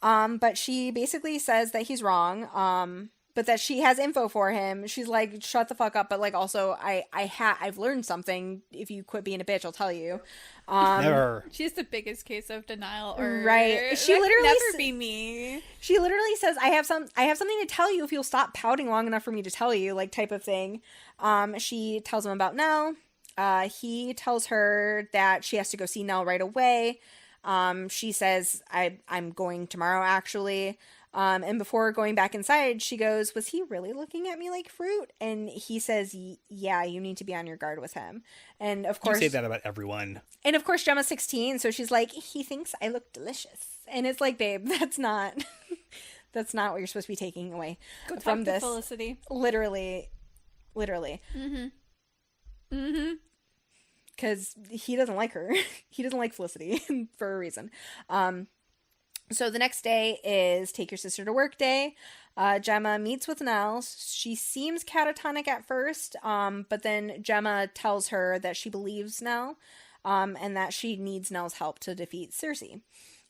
But she basically says that he's wrong. But that she has info for him. She's like, shut the fuck up. But like, also, I've learned something. If you quit being a bitch, I'll tell you. Never. She's the biggest case of denial. Or right. She literally never be me. She literally says, I have something to tell you if you'll stop pouting long enough for me to tell you, like type of thing. She tells him about Nell. He tells her that she has to go see Nell right away. She says, I'm going tomorrow, actually. And before going back inside, she goes, was he really looking at me like fruit? And he says, yeah, you need to be on your guard with him. And of course, you say that about everyone. And of course, Gemma's 16. So she's like, he thinks I look delicious. And it's like, babe, that's not what you're supposed to be taking away from this. Felicity. Literally. Mm-hmm. Mm-hmm. Because he doesn't like her. He doesn't like Felicity for a reason. So the next day is take your sister to work day. Gemma meets with Nell. She seems catatonic at first, but then Gemma tells her that she believes Nell, and that she needs Nell's help to defeat Cersei.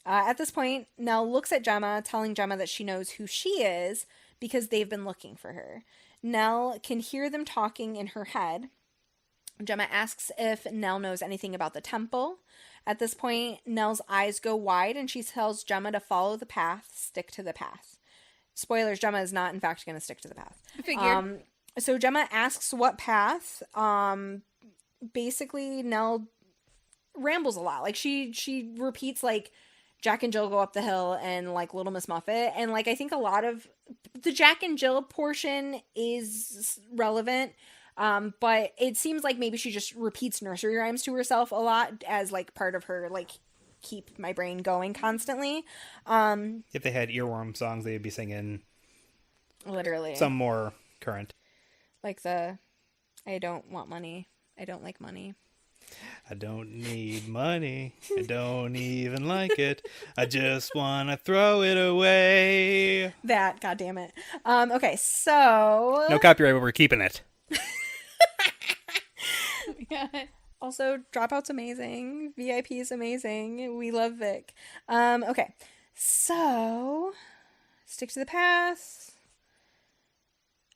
At this point, Nell looks at Gemma, telling Gemma that she knows who she is because they've been looking for her. Nell can hear them talking in her head. Gemma asks if Nell knows anything about the temple. At this point, Nell's eyes go wide and she tells Gemma to follow the path, stick to the path. Spoilers, Gemma is not, in fact, going to stick to the path. Figured. So Gemma asks what path. Basically, Nell rambles a lot. Like, she repeats, like, Jack and Jill go up the hill and, like, Little Miss Muffet. And, like, I think a lot of the Jack and Jill portion is relevant. But it seems like maybe she just repeats nursery rhymes to herself a lot as like part of her like keep my brain going constantly. If they had earworm songs, they'd be singing literally some more current. Like the I don't want money. I don't like money. I don't need money. I don't even like it. I just want to throw it away. That, God damn it. Okay, so no copyright, but we're keeping it. Also, Dropout's amazing. VIP is amazing. We love Vic. Okay, so stick to the path.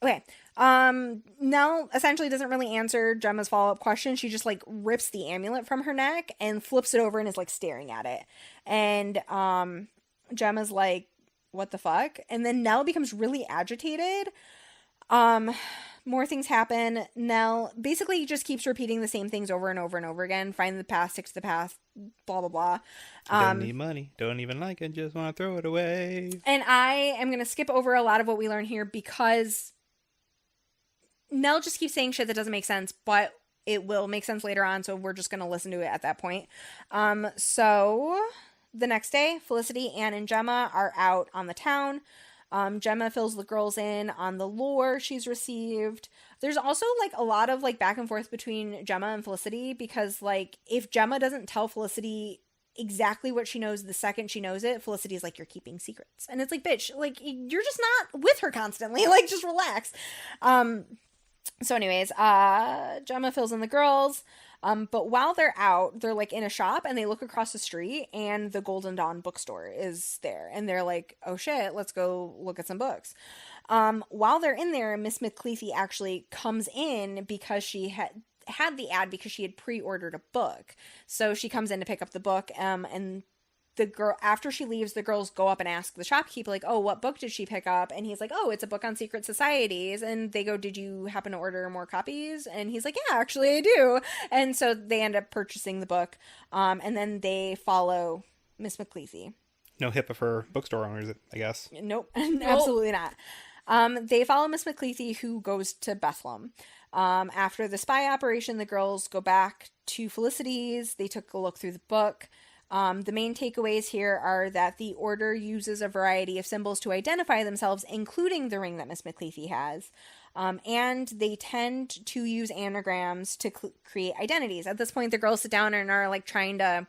Okay. Nell essentially doesn't really answer Gemma's follow-up question. She just like rips the amulet from her neck and flips it over and is like staring at it. And Gemma's like, what the fuck? And then Nell becomes really agitated. More things happen. Nell basically just keeps repeating the same things over and over and over again. Find the path, stick to the path, blah, blah, blah. Don't need money. Don't even like it. Just want to throw it away. And I am going to skip over a lot of what we learn here because Nell just keeps saying shit that doesn't make sense, but it will make sense later on. So we're just going to listen to it at that point. So the next day, Felicity, Anne, and Gemma are out on the town. Gemma fills the girls in on the lore she's received. There's also like a lot of like back and forth between Gemma and Felicity because like if Gemma doesn't tell Felicity exactly what she knows the second she knows it, Felicity's like, you're keeping secrets. And it's like, bitch, like you're just not with her constantly. Like just relax. So anyways, Gemma fills in the girls. But while they're out, they're like in a shop and they look across the street and the Golden Dawn bookstore is there. And they're like, oh shit, let's go look at some books. While they're in there, Miss McCleathy actually comes in because she had the ad because she had pre-ordered a book. So she comes in to pick up the book, and the girl, after she leaves, the girls go up and ask the shopkeeper, like, oh, what book did she pick up? And he's like, oh, it's a book on secret societies. And they go, did you happen to order more copies? And he's like, yeah, actually I do. And so they end up purchasing the book. And then they follow Miss McCleathy. No hip of her bookstore owners, I guess. Nope, absolutely not. They follow Miss McCleathy, who goes to Bethlehem. After the spy operation, the girls go back to Felicity's. They took a look through the book. The main takeaways here are that the Order uses a variety of symbols to identify themselves, including the ring that Miss McCleathy has. And they tend to use anagrams to create identities. At this point, the girls sit down and are like trying to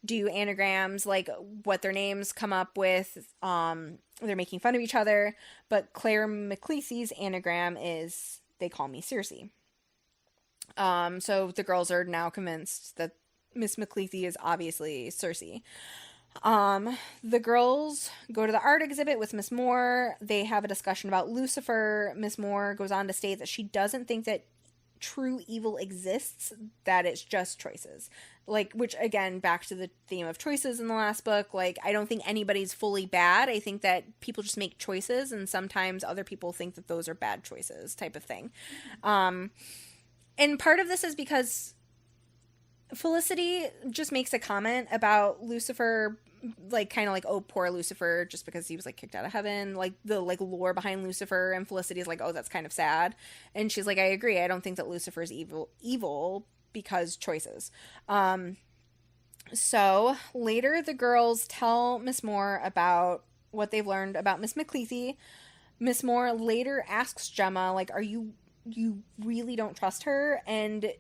do anagrams, like what their names come up with. They're making fun of each other. But Claire McCleathy's anagram is, they call me Circe. So the girls are now convinced that Miss McCleathy is obviously Circe. The girls go to the art exhibit with Miss Moore. They have a discussion about Lucifer. Miss Moore goes on to state that she doesn't think that true evil exists, that it's just choices. Like, which again, back to the theme of choices in the last book, like, I don't think anybody's fully bad. I think that people just make choices, and sometimes other people think that those are bad choices, type of thing. And part of this is because Felicity just makes a comment about Lucifer, like, kind of like, oh, poor Lucifer, just because he was, like, kicked out of heaven, like, the, like, lore behind Lucifer, and Felicity's like, oh, that's kind of sad, and she's like, I agree, I don't think that Lucifer's evil because choices. So, later the girls tell Miss Moore about what they've learned about Miss McCleathy. Miss Moore later asks Gemma, like, you really don't trust her? And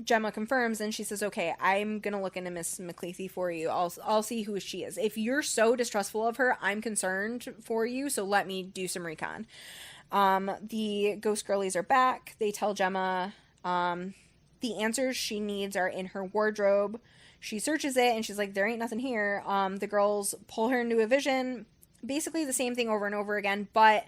Gemma confirms, and she says, okay, I'm gonna look into Miss McCleathy for you. I'll see who she is. If you're so distrustful of her, I'm concerned for you, so let me do some recon. The ghost girlies are back. They tell Gemma the answers she needs are in her wardrobe. She searches it, and she's like, there ain't nothing here. The girls pull her into a vision. Basically the same thing over and over again, but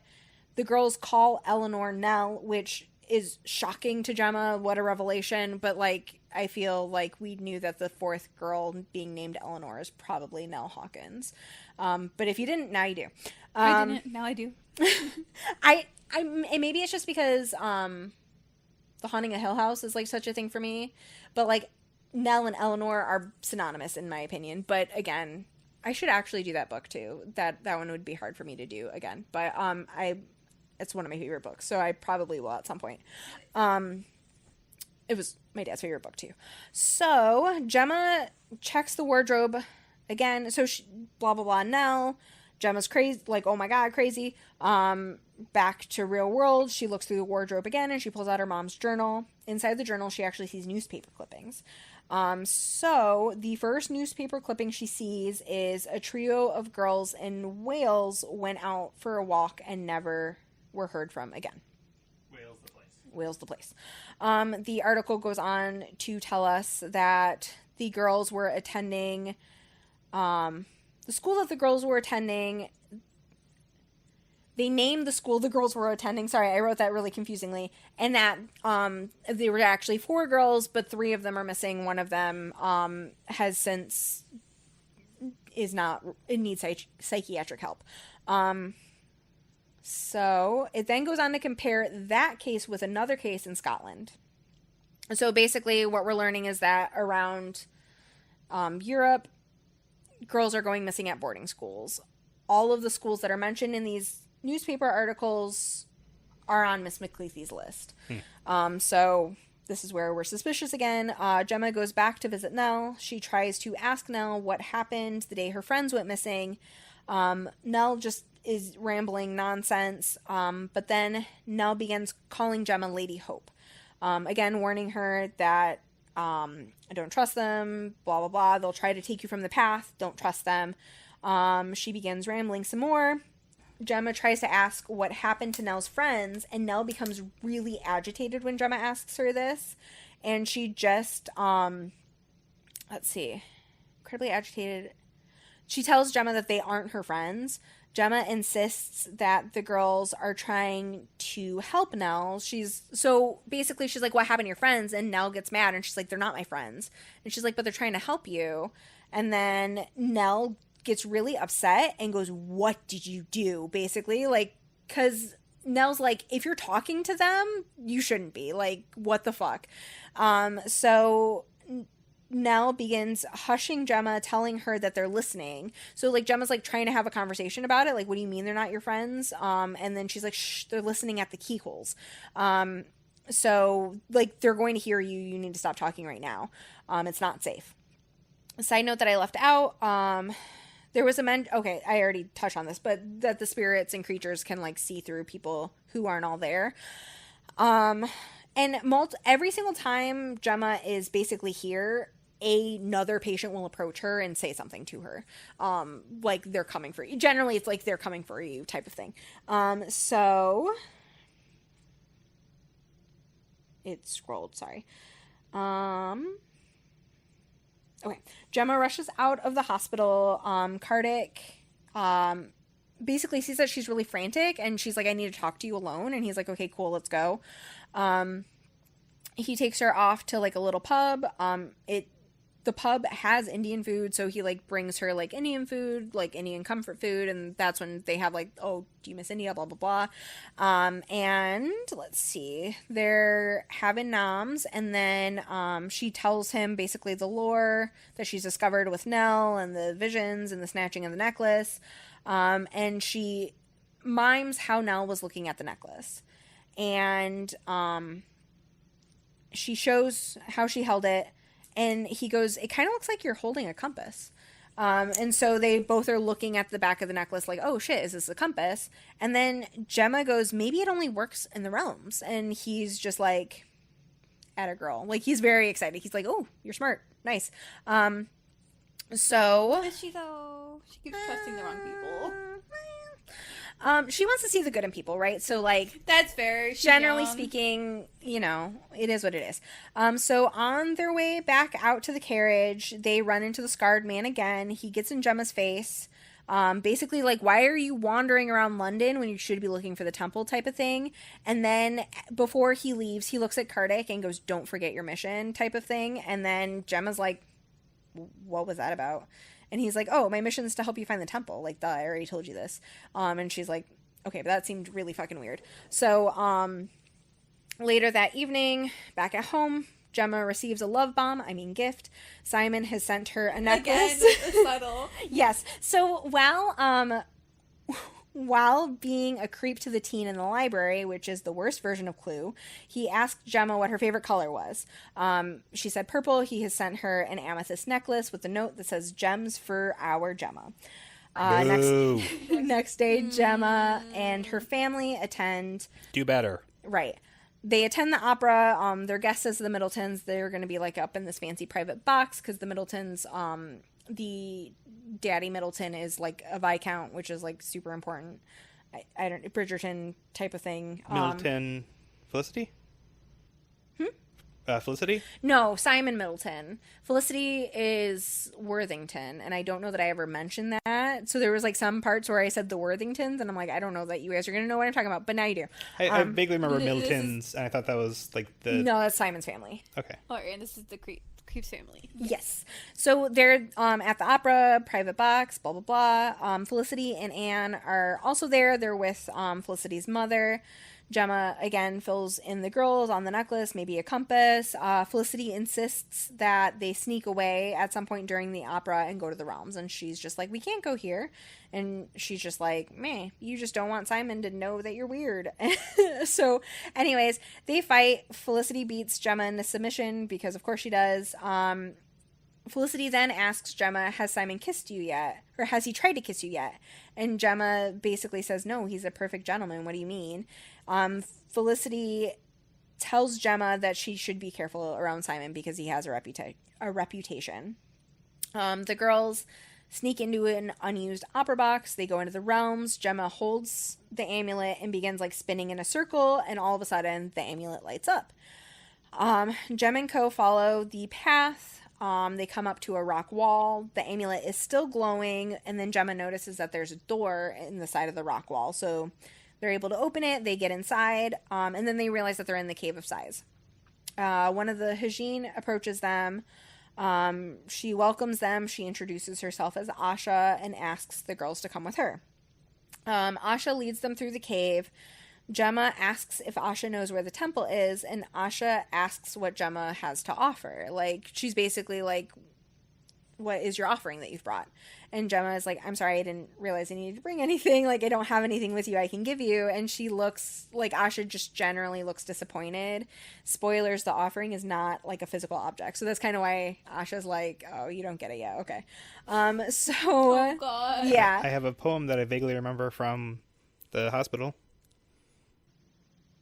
the girls call Eleanor Nell, which is shocking to Gemma. What a revelation. But, like, I feel like we knew that the fourth girl being named Eleanor is probably Nell Hawkins. But if you didn't, now you do. I didn't. Now I do. Maybe it's just because The Haunting of Hill House is, like, such a thing for me. But, like, Nell and Eleanor are synonymous in my opinion. But again, I should actually do that book too. That one would be hard for me to do again. But it's one of my favorite books, so I probably will at some point. It was my dad's favorite book too. So Gemma checks the wardrobe again. So she, blah blah blah. Nell, Gemma's crazy, like, oh my god, crazy. Back to real world. She looks through the wardrobe again, and she pulls out her mom's journal. Inside the journal, she actually sees newspaper clippings. So the first newspaper clipping she sees is a trio of girls in Wales went out for a walk and never were heard from again. Wales the place. The article goes on to tell us that the girls were attending, the school that the girls were attending. They named the school the girls were attending. Sorry, I wrote that really confusingly. And that they were actually 4 girls, but 3 of them are missing. One of them has since needs psychiatric help. So it then goes on to compare that case with another case in Scotland. So basically what we're learning is that around Europe, girls are going missing at boarding schools. All of the schools that are mentioned in these newspaper articles are on Miss McCleathy's list. So this is where we're suspicious again. Gemma goes back to visit Nell. She tries to ask Nell what happened the day her friends went missing. Nell just is rambling nonsense. But then Nell begins calling Gemma Lady Hope. Again, warning her that I don't trust them, blah, blah, blah. They'll try to take you from the path. Don't trust them. She begins rambling some more. Gemma tries to ask what happened to Nell's friends, and Nell becomes really agitated when Gemma asks her this. and she just, let's see, incredibly agitated. She tells Gemma that they aren't her friends. Gemma insists that the girls are trying to help Nell. So basically she's like, what happened to your friends? And Nell gets mad and she's like, they're not my friends. And she's like, but they're trying to help you. And then Nell gets really upset and goes, what did you do? Basically, like, because Nell's like, if you're talking to them, you shouldn't be. Like, what the fuck? So Nell begins hushing Gemma, telling her that they're listening. So, like, Gemma's, like, trying to have a conversation about it. Like, what do you mean they're not your friends? And then she's like, shh, they're listening at the keyholes. So, like, they're going to hear you. You need to stop talking right now. It's not safe. A side note that I left out, there was okay, I already touched on this, but that the spirits and creatures can, like, see through people who aren't all there. And every single time Gemma is basically here, another patient will approach her and say something to her. Like, they're coming for you. Generally, it's like they're coming for you type of thing. So it scrolled, sorry. Okay. Gemma rushes out of the hospital. Kardik basically sees that she's really frantic, and she's like, I need to talk to you alone. And he's like, okay, cool, let's go. He takes her off to, like, a little pub. The pub has Indian food, so he, like, brings her, like, Indian food, like, Indian comfort food, and that's when they have, like, oh, do you miss India, blah, blah, blah. And let's see, they're having noms, and then she tells him basically the lore that she's discovered with Nell, and the visions, and the snatching of the necklace, and she mimes how Nell was looking at the necklace, and she shows how she held it. And he goes, it kind of looks like you're holding a compass. And so they both are looking at the back of the necklace like, oh shit, is this a compass? And then Gemma goes, maybe it only works in the realms. And he's just like, atta girl. Like, he's very excited. He's like, oh, you're smart. Nice. So. Is she though? She keeps trusting the wrong people. She wants to see the good in people, right? So, like, that's fair. Generally speaking, you know, it is what it is. So on their way back out to the carriage, they run into the scarred man again. He gets in Gemma's face. Basically, like, why are you wandering around London when you should be looking for the temple type of thing? And then before he leaves, he looks at Kardik and goes, don't forget your mission type of thing. And then Gemma's like, what was that about? And he's like, oh, my mission is to help you find the temple. Like, duh, I already told you this. And she's like, okay, but that seemed really fucking weird. So, later that evening, back at home, Gemma receives a love bomb, gift. Simon has sent her a necklace. Again, subtle. Yes. So, while being a creep to the teen in the library, which is the worst version of Clue, he asked Gemma what her favorite color was. She said purple. He has sent her an amethyst necklace with a note that says, gems for our Gemma. Next day, Gemma and her family attend. Do better. Right. They attend the opera. Their guest is the Middletons. They're going to be, like, up in this fancy private box because the Middletons, the daddy Middleton is, like, a Viscount, which is, like, super important. I don't, Bridgerton type of thing. Middleton Felicity? Felicity? No, Simon Middleton. Felicity is Worthington, and I don't know that I ever mentioned that. So there was, like, some parts where I said the Worthingtons, and I'm like, I don't know that you guys are going to know what I'm talking about, but now you do. I vaguely remember Middletons, and I thought that was, like, the... No, that's Simon's family. Okay. Oh, and this is the Creep's family. Yes. So they're at the opera, private box, blah, blah, blah. Felicity and Anne are also there. They're with Felicity's mother. Gemma, again, fills in the girls on the necklace, maybe a compass. Felicity insists that they sneak away at some point during the opera and go to the realms. And she's just like, we can't go here. And she's just like, meh, you just don't want Simon to know that you're weird. So, anyways, they fight. Felicity beats Gemma in the submission because, of course, she does. Felicity then asks Gemma, has Simon kissed you yet? Or has he tried to kiss you yet? And Gemma basically says, no, he's a perfect gentleman. What do you mean? Felicity tells Gemma that she should be careful around Simon because he has a reputation. The girls sneak into an unused opera box. They go into the realms. Gemma holds the amulet and begins, like, spinning in a circle, and all of a sudden the amulet lights up. Jem and Co follow the path. They come up to a rock wall. The amulet is still glowing, and then Gemma notices that there's a door in the side of the rock wall. So they're able to open it. They get inside, and then they realize that they're in the Cave of Sighs. One of the Hajin approaches them. She welcomes them. She introduces herself as Asha and asks the girls to come with her. Asha leads them through the cave. Gemma asks if Asha knows where the temple is, and Asha asks what Gemma has to offer. Like, she's basically like, what is your offering that you've brought? And Gemma is like, I'm sorry, I didn't realize I needed to bring anything. Like, I don't have anything with you I can give you. And she looks like, Asha just generally looks disappointed. Spoilers, the offering is not like a physical object. So that's kind of why Asha's like, oh, you don't get it yet. Okay. Oh, God. Yeah. I have a poem that I vaguely remember from the hospital.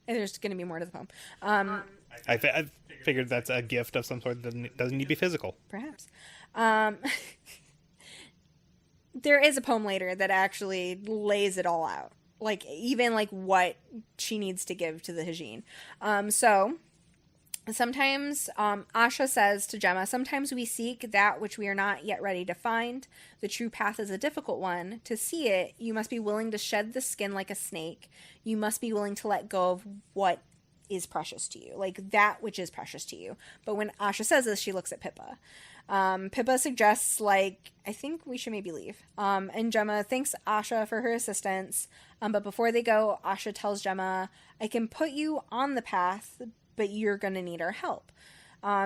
And there's going to be more to the poem. I figured that's a gift of some sort that doesn't need to be physical. Perhaps. There is a poem later that actually lays it all out. Like, even like what she needs to give to the Hajin. So sometimes Asha says to Gemma, sometimes we seek that which we are not yet ready to find. The true path is a difficult one. To see it, you must be willing to shed the skin like a snake. You must be willing to let go of what is precious to you, like that which is precious to you. But when Asha says this, she looks at Pippa. Pippa suggests, like, I think we should maybe leave. And Gemma thanks Asha for her assistance. But before they go, Asha tells Gemma, I can put you on the path, but you're going to need our help.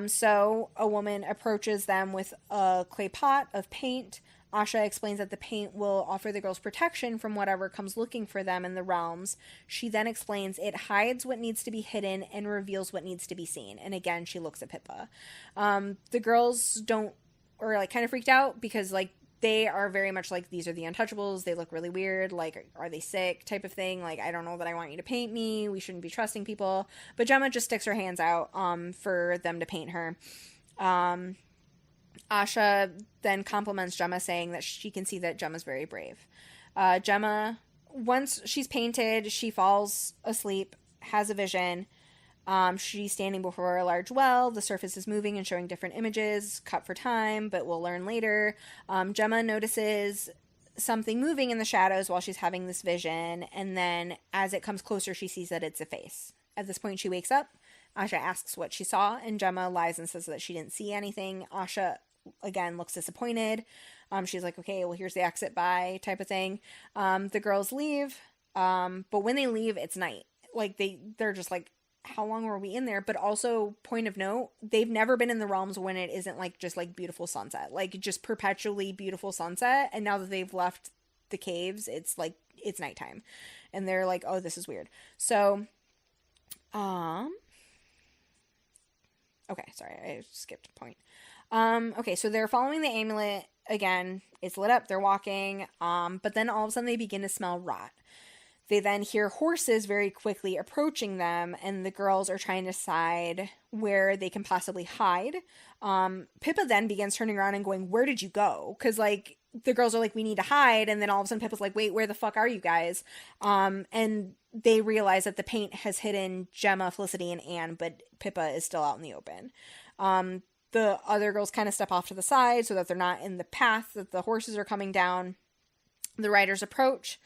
So a woman approaches them with a clay pot of paint. Asha explains that the paint will offer the girls protection from whatever comes looking for them in the realms. She then explains it hides what needs to be hidden and reveals what needs to be seen. And again, she looks at Pippa. The girls are like kind of freaked out because like they are very much like, these are the untouchables. They look really weird. Like, are they sick type of thing? Like, I don't know that I want you to paint me. We shouldn't be trusting people. But Gemma just sticks her hands out for them to paint her. Asha then compliments Gemma, saying that she can see that Gemma's very brave. Gemma, once she's painted, she falls asleep, has a vision. She's standing before a large well. The surface is moving and showing different images, cut for time, but we'll learn later. Gemma notices something moving in the shadows while she's having this vision, and then as it comes closer, she sees that it's a face. At this point, she wakes up. Asha asks what she saw, and Gemma lies and says that she didn't see anything. Asha again looks disappointed. She's like, okay, well, here's the exit, bye, type of thing. The girls leave, but when they leave, it's night. Like, they're just like, how long were we in there? But also, point of note, they've never been in the realms when it isn't like just like beautiful sunset, like just perpetually beautiful sunset. And now that they've left the caves, it's like, it's nighttime, and they're like, oh, this is weird. So okay, sorry, I skipped a point. Okay, so they're following the amulet again. It's lit up. They're walking. But then all of a sudden they begin to smell rot. They then hear horses very quickly approaching them, and the girls are trying to decide where they can possibly hide. Pippa then begins turning around and going, where did you go? Because, like, the girls are like, we need to hide. And then all of a sudden Pippa's like, wait, where the fuck are you guys? And they realize that the paint has hidden Gemma, Felicity, and Anne, but Pippa is still out in the open. The other girls kind of step off to the side so that they're not in the path that the horses are coming down. The riders approach.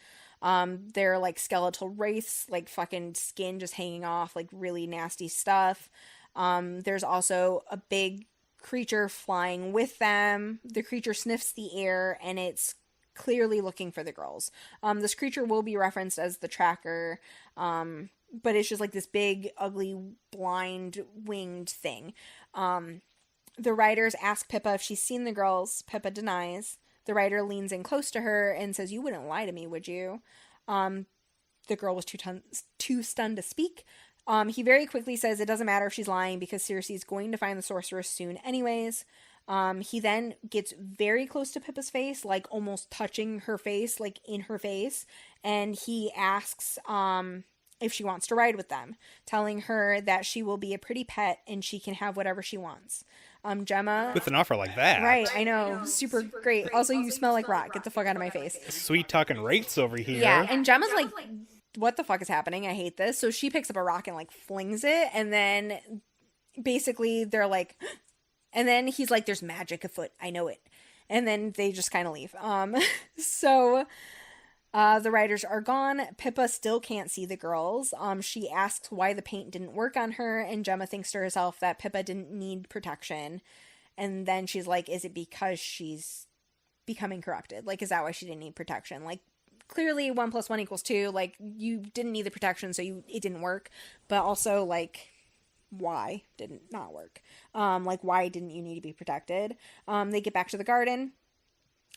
They're like skeletal wraiths, like fucking skin just hanging off, like really nasty stuff. There's also a big creature flying with them. The creature sniffs the air and it's clearly looking for the girls. This creature will be referenced as the tracker, but it's just like this big, ugly, blind, winged thing. The riders ask Pippa if she's seen the girls. Pippa denies. The rider leans in close to her and says, you wouldn't lie to me, would you? The girl was too stunned to speak. He very quickly says it doesn't matter if she's lying because Circe's going to find the sorceress soon anyways. He then gets very close to Pippa's face, like almost touching her face, like in her face. And he asks if she wants to ride with them, telling her that she will be a pretty pet and she can have whatever she wants. Gemma. With an offer like that. Right, I know. Super great. Also, you smell like rot. Get the fuck out of my face. Sweet talking wraiths over here. Yeah, and Gemma's like, what the fuck is happening? I hate this. So she picks up a rock and like flings it, and then basically they're like, and then he's like, there's magic afoot, I know it. And then they just kind of leave. So the writers are gone. Pippa still can't see the girls. She asks why the paint didn't work on her, and Gemma thinks to herself that Pippa didn't need protection. And then she's like, is it because she's becoming corrupted? Like, is that why she didn't need protection? Like, clearly 1 + 1 = 2. Like, you didn't need the protection, so it didn't work. But also, like, why did it not work? Like, why didn't you need to be protected? They get back to the garden.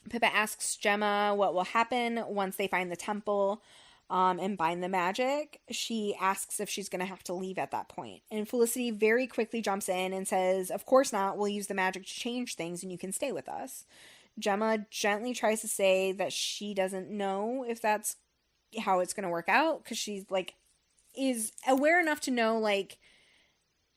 Pippa asks Gemma what will happen once they find the temple and bind the magic. She asks if she's going to have to leave at that point. And Felicity very quickly jumps in and says, of course not, we'll use the magic to change things and you can stay with us. Gemma gently tries to say that she doesn't know if that's how it's going to work out, because she's like, is aware enough to know, like,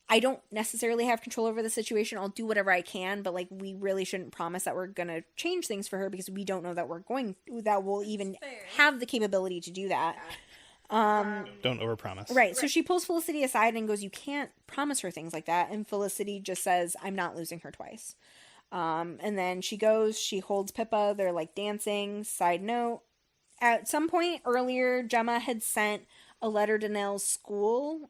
I don't necessarily have control over the situation. I'll do whatever I can, but like, we really shouldn't promise that we're going to change things for her, because we don't know that we'll even have the capability to do that. Don't overpromise. Right. So she pulls Felicity aside and goes, you can't promise her things like that. And Felicity just says, I'm not losing her twice. And then she goes, she holds Pippa. They're like dancing. Side note, at some point earlier, Gemma had sent a letter to Nell's school,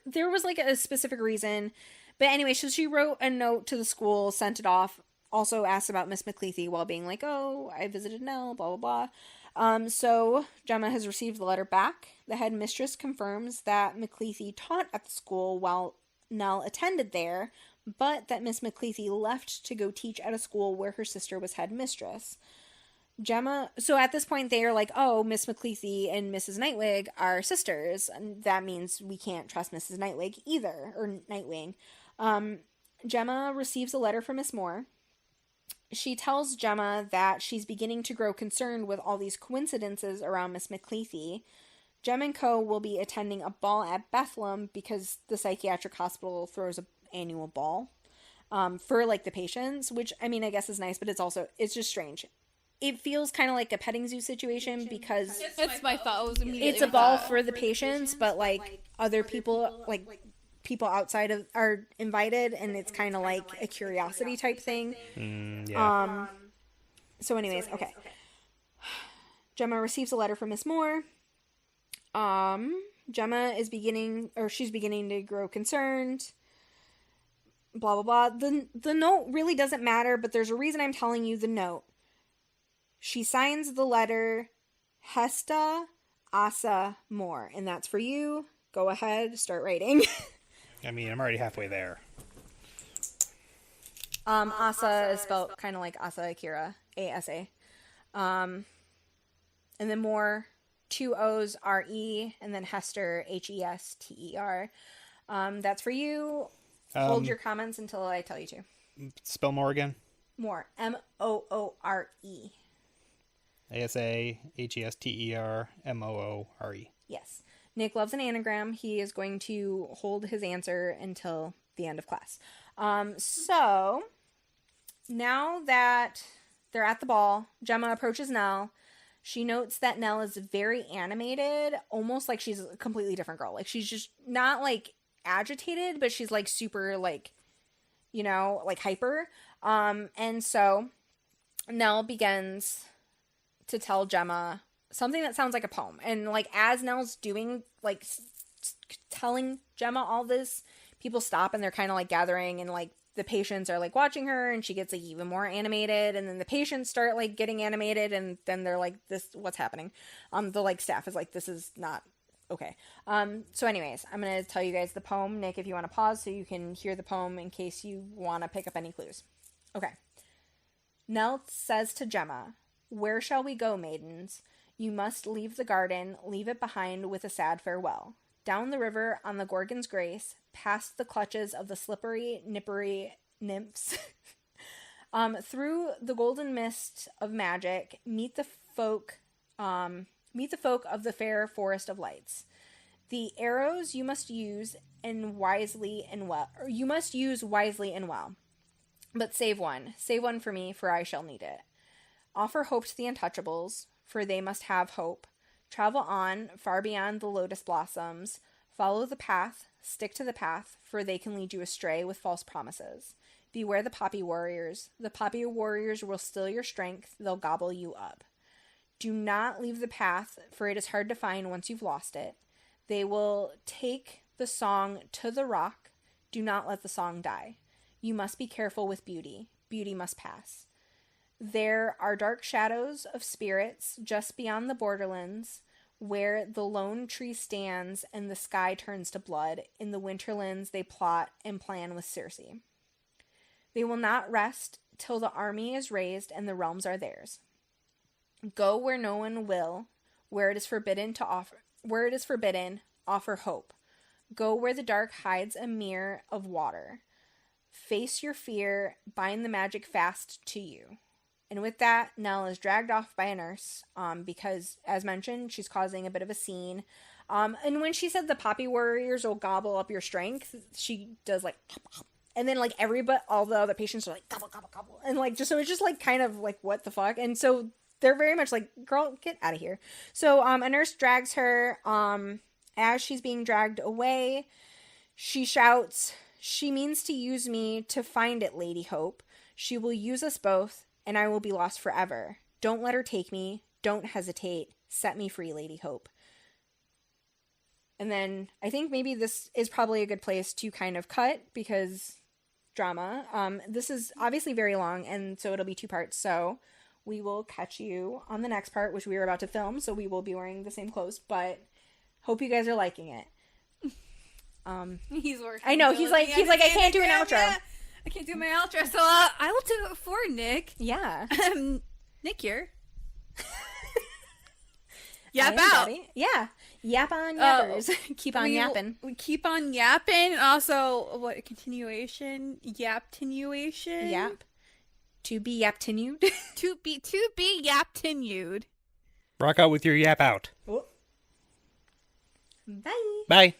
there was like a specific reason, but anyway, so she wrote a note to the school, sent it off, also asked about Miss McLeethy while being like, oh, I visited Nell, blah blah blah. So Gemma has received the letter back. The head mistress confirms that McLeethy taught at the school while Nell attended there, but that Miss McLeethy left to go teach at a school where her sister was head mistress. So at this point they are like, oh, Miss McLeethy and Mrs. Nightwing are sisters, and that means we can't trust Mrs. Nightwing either, or Nightwing. Gemma receives a letter from Miss Moore. She tells Gemma that she's beginning to grow concerned with all these coincidences around Miss McLeethy. Gemma and Co. will be attending a ball at Bethlehem because the psychiatric hospital throws an annual ball for like the patients, which I mean I guess is nice, but it's just strange. It feels kind of like a petting zoo situation because it's my thought. It's a ball for the patients, but like other people, like people outside of are invited, and it's kind of like a curiosity type thing. Yeah. So anyways, okay. Gemma receives a letter from Miss Moore. Gemma is beginning to grow concerned. Blah blah blah. The note really doesn't matter, but there's a reason I'm telling you the note. She signs the letter Hesta Asa Moore, and that's for you. Go ahead, start writing. I mean, I'm already halfway there. Asa is spelled kind of like Asa Akira, A-S-A. And then Moore, 2 O's, R-E, and then Hester, H-E-S-T-E-R. That's for you. Hold your comments until I tell you to. Spell more again. Moore, M-O-O-R-E. A-S-A-H-E-S-T-E-R-M-O-O-R-E. Yes. Nick loves an anagram. He is going to hold his answer until the end of class. So, now that they're at the ball, Gemma approaches Nell. She notes that Nell is very animated, almost like she's a completely different girl. Like, she's just not, like, agitated, but she's, like, super, like, you know, like, hyper. And so, Nell begins to tell Gemma something that sounds like a poem. And, like, as Nell's doing, like, telling Gemma all this, people stop and they're kind of, like, gathering, and, like, the patients are, like, watching her, and she gets, like, even more animated, and then the patients start, like, getting animated, and then they're like, this, what's happening? The, like, staff is like, this is not okay. So anyways, I'm going to tell you guys the poem. Nick, if you want to pause so you can hear the poem in case you want to pick up any clues. Okay. Nell says to Gemma, "Where shall we go, maidens? You must leave the garden, leave it behind with a sad farewell. Down the river on the Gorgon's Grace, past the clutches of the slippery, nippery nymphs, through the golden mist of magic, meet the folk of the fair forest of lights. The arrows you must use wisely and well. But save one for me, for I shall need it. Offer hope to the untouchables, for they must have hope. Travel on, far beyond the lotus blossoms, Follow the path, stick to the path, for they can lead you astray with false promises. Beware the poppy warriors. The poppy warriors will steal your strength. They'll gobble you up. Do not leave the path, for it is hard to find once you've lost it. They will take the song to the rock. Do not let the song die. You must be careful with beauty. Beauty must pass. There are dark shadows of spirits just beyond the borderlands, where the lone tree stands and the sky turns to blood. In the winterlands they plot and plan with Circe. They will not rest till the army is raised and the realms are theirs. Go where no one will, where it is forbidden, offer hope. Go where the dark hides a mirror of water. Face your fear, bind the magic fast to you. And with that, Nell is dragged off by a nurse, because, as mentioned, she's causing a bit of a scene. And when she said the poppy warriors will gobble up your strength, she does like, and then like all the other patients are like gobble, gobble, gobble, and like so it's just like kind of like what the fuck, and so they're very much like, girl, get out of here. So a nurse drags her. As she's being dragged away, she shouts, "She means to use me to find it, Lady Hope. She will use us both, and I will be lost forever. Don't let her take me. Don't hesitate. Set me free, Lady Hope." And then I think maybe this is probably a good place to kind of cut, because drama. This is obviously very long, and so it'll be 2 parts. So we will catch you on the next part, which we are about to film, so we will be wearing the same clothes, but hope you guys are liking it. He's working. I know, he's like, I can't do an outro. Yeah. I can't do my outro, so I will do it for Nick. Yeah. Nick here. Yap out. Daddy. Yeah. Yap on yappers. Keep on yapping. We keep on yapping. And also, what, continuation? Yaptenuation? Yap. To be yaptenued. to be yaptenued. Rock out with your yap out. Oh. Bye. Bye.